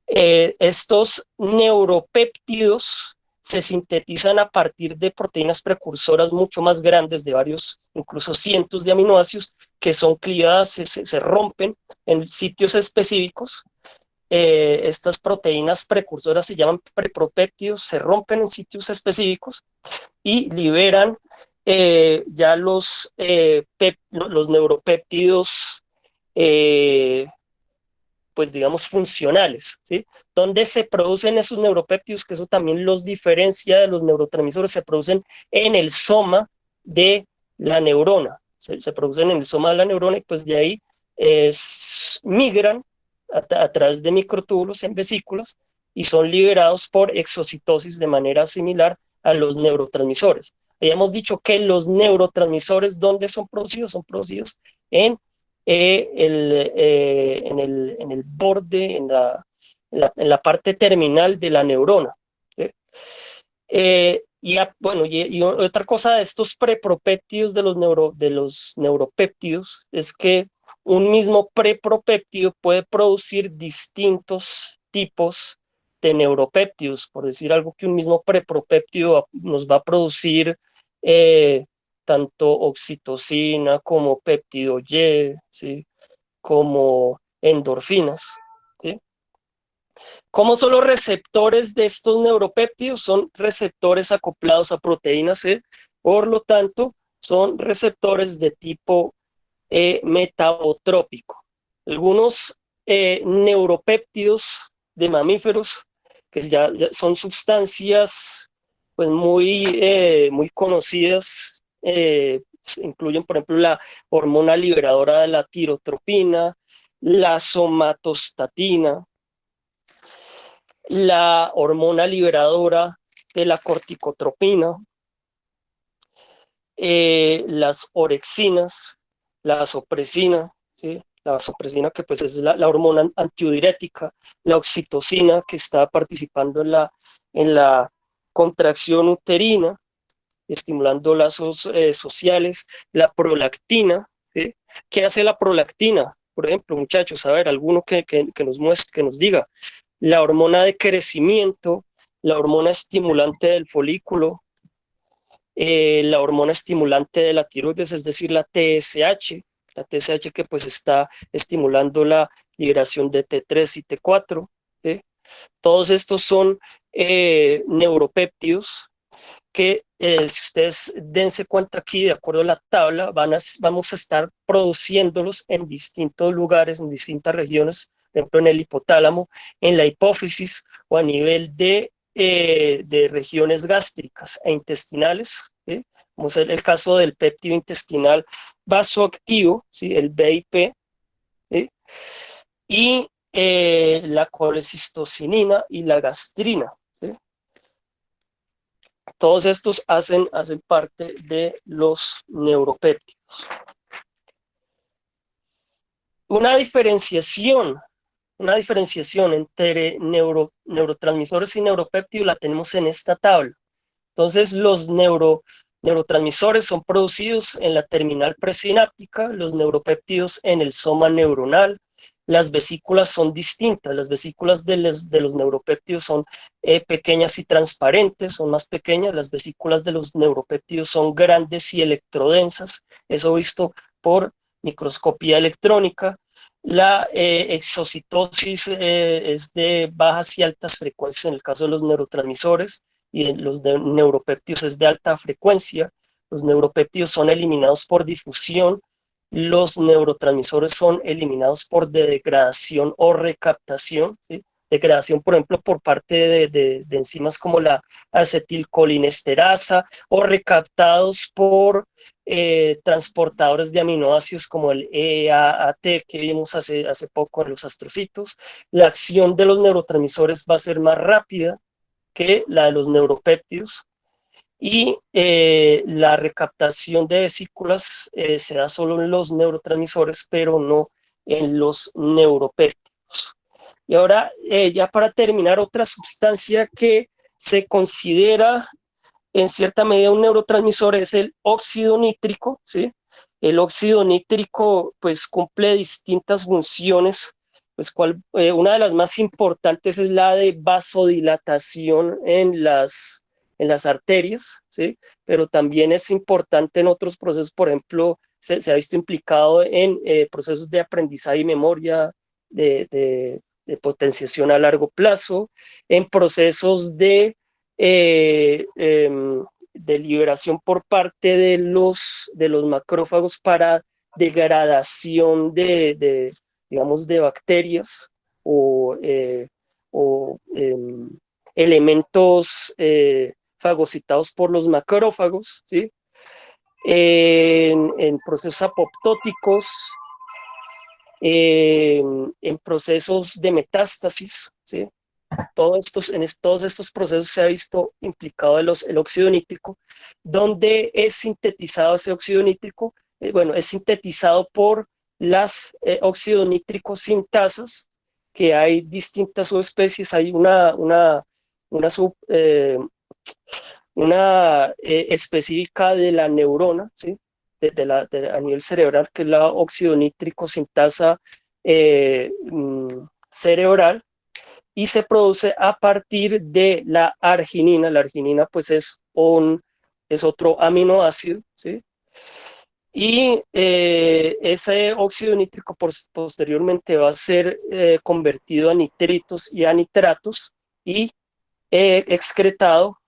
Estos neuropéptidos se sintetizan a partir de proteínas precursoras mucho más grandes, de varios, incluso cientos de aminoácidos, que son clivadas, se rompen en sitios específicos. Estas proteínas precursoras se llaman prepropéptidos, se rompen en sitios específicos y liberan ya los neuropéptidos, pues digamos, funcionales, ¿sí? ¿Dónde se producen esos neuropéptidos? Que eso también los diferencia de los neurotransmisores. Se producen en el soma de la neurona. Se producen en el soma de la neurona y pues de ahí migran a través de microtúbulos en vesículas y son liberados por exocitosis de manera similar a los neurotransmisores. Habíamos dicho que los neurotransmisores, ¿dónde son producidos? Son producidos en en el borde, en la parte terminal de la neurona. ¿Sí? Bueno, y otra cosa de estos prepropéptidos de los neuropéptidos es que un mismo prepropéptido puede producir distintos tipos de neuropéptidos. Por decir algo, que un mismo prepropéptido nos va a producir tanto oxitocina como péptido Y, ¿sí? Como endorfinas, ¿sí? ¿Cómo son los receptores de estos neuropéptidos? Son receptores acoplados a proteína C, por lo tanto, son receptores de tipo metabotrópico. Algunos neuropéptidos de mamíferos, que ya son sustancias pues muy conocidas, incluyen, por ejemplo, la hormona liberadora de la tirotropina, la somatostatina, la hormona liberadora de la corticotropina, las orexinas, la vasopresina, ¿sí? La vasopresina, que pues es la hormona antidiurética, la oxitocina, que está participando en la contracción uterina, estimulando lazos sociales, la prolactina, ¿sí? ¿Qué hace la prolactina? Por ejemplo, muchachos, a ver, alguno que nos muestre, que nos diga. La hormona de crecimiento, la hormona estimulante del folículo, la hormona estimulante de la tiroides, es decir, la TSH que pues está estimulando la liberación de T3 y T4. ¿sí? Todos estos son neuropéptidos que si ustedes dense cuenta aquí, de acuerdo a la tabla, vamos a estar produciéndolos en distintos lugares, en distintas regiones, por ejemplo en el hipotálamo, en la hipófisis o a nivel de regiones gástricas e intestinales. ¿sí? Como es el caso del péptido intestinal vasoactivo, ¿sí? El BIP, ¿sí? Y la colecistocinina y la gastrina. ¿sí? Todos estos hacen parte de los neuropéptidos. Una diferenciación entre neurotransmisores y neuropéptidos la tenemos en esta tabla. Entonces, los neurotransmisores son producidos en la terminal presináptica, los neuropéptidos en el soma neuronal. Las vesículas son distintas, las vesículas de los neuropéptidos son pequeñas y transparentes, son más pequeñas, las vesículas de los neuropéptidos son grandes y electrodensas, eso visto por microscopía electrónica. La exocitosis es de bajas y altas frecuencias en el caso de los neurotransmisores, y los neuropéptidos es de alta frecuencia. Los neuropéptidos son eliminados por difusión, los neurotransmisores son eliminados por degradación o recaptación, ¿sí? Degradación, por ejemplo, por parte de enzimas como la acetilcolinesterasa, o recaptados por transportadores de aminoácidos como el EAAT que vimos hace poco en los astrocitos. La acción de los neurotransmisores va a ser más rápida que la de los neuropéptidos, y la recaptación de vesículas se da solo en los neurotransmisores, pero no en los neuropéptidos. Y ahora, ya para terminar, otra sustancia que se considera en cierta medida un neurotransmisor es el óxido nítrico, ¿sí? El óxido nítrico pues cumple distintas funciones, pues una de las más importantes es la de vasodilatación en las arterias, ¿sí? Pero también es importante en otros procesos, por ejemplo, se ha visto implicado en procesos de aprendizaje y memoria, de potenciación a largo plazo, en procesos de de liberación por parte de los macrófagos para degradación digamos, de bacterias o elementos fagocitados por los macrófagos, ¿sí? En procesos apoptóticos, en procesos de metástasis, ¿sí? En todos estos procesos se ha visto implicado el óxido nítrico, donde es sintetizado ese óxido nítrico, bueno, es sintetizado por las óxido nítrico sintasas, que hay distintas subespecies, hay una específica de la neurona, ¿sí? A nivel cerebral, que es la óxido nítrico sintasa cerebral, y se produce a partir de la arginina. La arginina pues es otro aminoácido, ¿sí? Y ese óxido nítrico posteriormente va a ser convertido a nitritos y a nitratos y excretado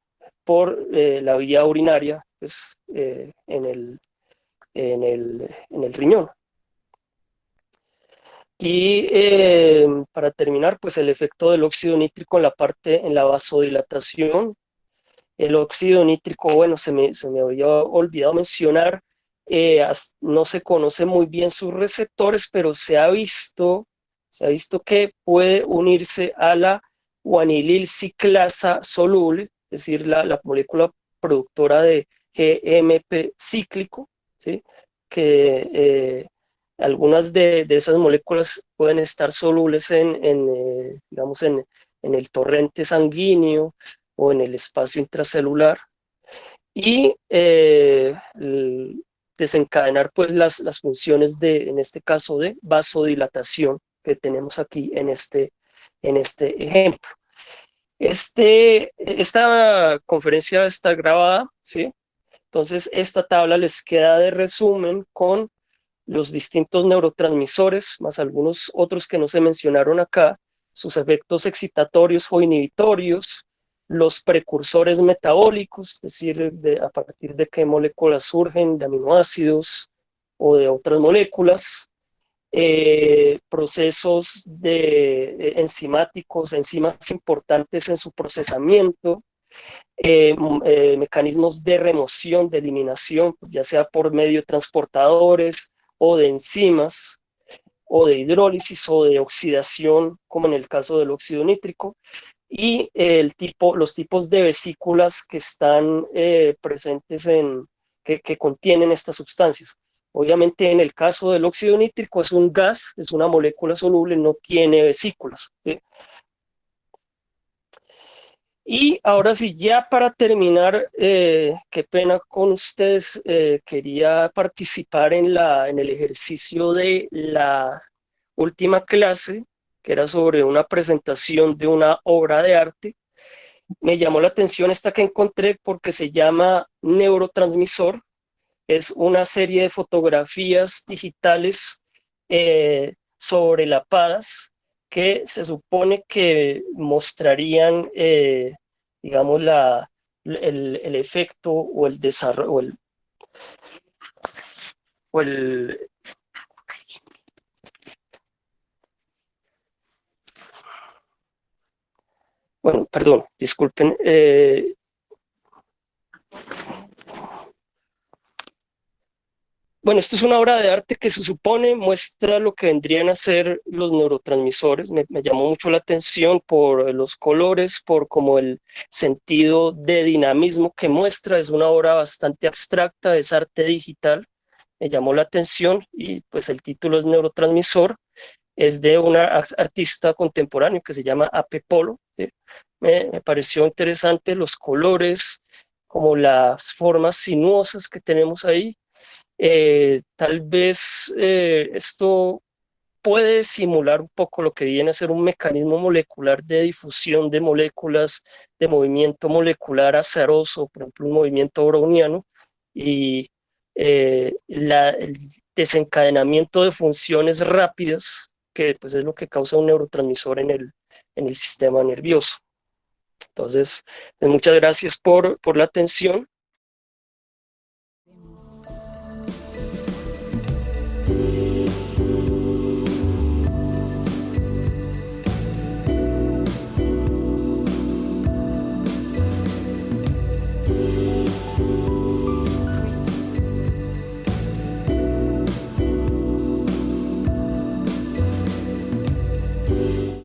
por la vía urinaria, pues, en el riñón. Y para terminar, pues el efecto del óxido nítrico en la vasodilatación. El óxido nítrico, bueno, se me había olvidado mencionar, no se conoce muy bien sus receptores, pero se ha visto que puede unirse a la guanilil ciclasa soluble, es decir, la molécula productora de GMP cíclico, ¿sí? Que algunas de esas moléculas pueden estar solubles digamos, en el torrente sanguíneo o en el espacio intracelular, y desencadenar pues las funciones en este caso, de vasodilatación que tenemos aquí en este ejemplo. Esta conferencia está grabada, ¿sí? Entonces esta tabla les queda de resumen con los distintos neurotransmisores, más algunos otros que no se mencionaron acá, sus efectos excitatorios o inhibitorios, los precursores metabólicos, es decir, a partir de qué moléculas surgen, de aminoácidos o de otras moléculas, procesos enzimáticos, enzimas importantes en su procesamiento, mecanismos de remoción, de eliminación, ya sea por medio de transportadores o de enzimas, o de hidrólisis o de oxidación, como en el caso del óxido nítrico, y los tipos de vesículas que están presentes que contienen estas sustancias. Obviamente en el caso del óxido nítrico es un gas, es una molécula soluble, no tiene vesículas, ¿sí? Y ahora sí, ya para terminar, qué pena con ustedes, quería participar en el ejercicio de la última clase, que era sobre una presentación de una obra de arte. Me llamó la atención esta que encontré porque se llama Neurotransmisor. Es una serie de fotografías digitales sobre la PADAS, que se supone que mostrarían, digamos, el efecto o el desarrollo, bueno, perdón, disculpen. Bueno, esto es una obra de arte que se supone muestra lo que vendrían a ser los neurotransmisores. Me llamó mucho la atención por los colores, por como el sentido de dinamismo que muestra. Es una obra bastante abstracta, es arte digital. Me llamó la atención y pues el título es Neurotransmisor. Es de una artista contemporáneo que se llama Ape Polo, ¿sí? Me pareció interesante los colores, como las formas sinuosas que tenemos ahí. Tal vez esto puede simular un poco lo que viene a ser un mecanismo molecular de difusión de moléculas, de movimiento molecular azaroso, por ejemplo, un movimiento browniano, y el desencadenamiento de funciones rápidas, que pues es lo que causa un neurotransmisor en el sistema nervioso. Entonces, muchas gracias por la atención.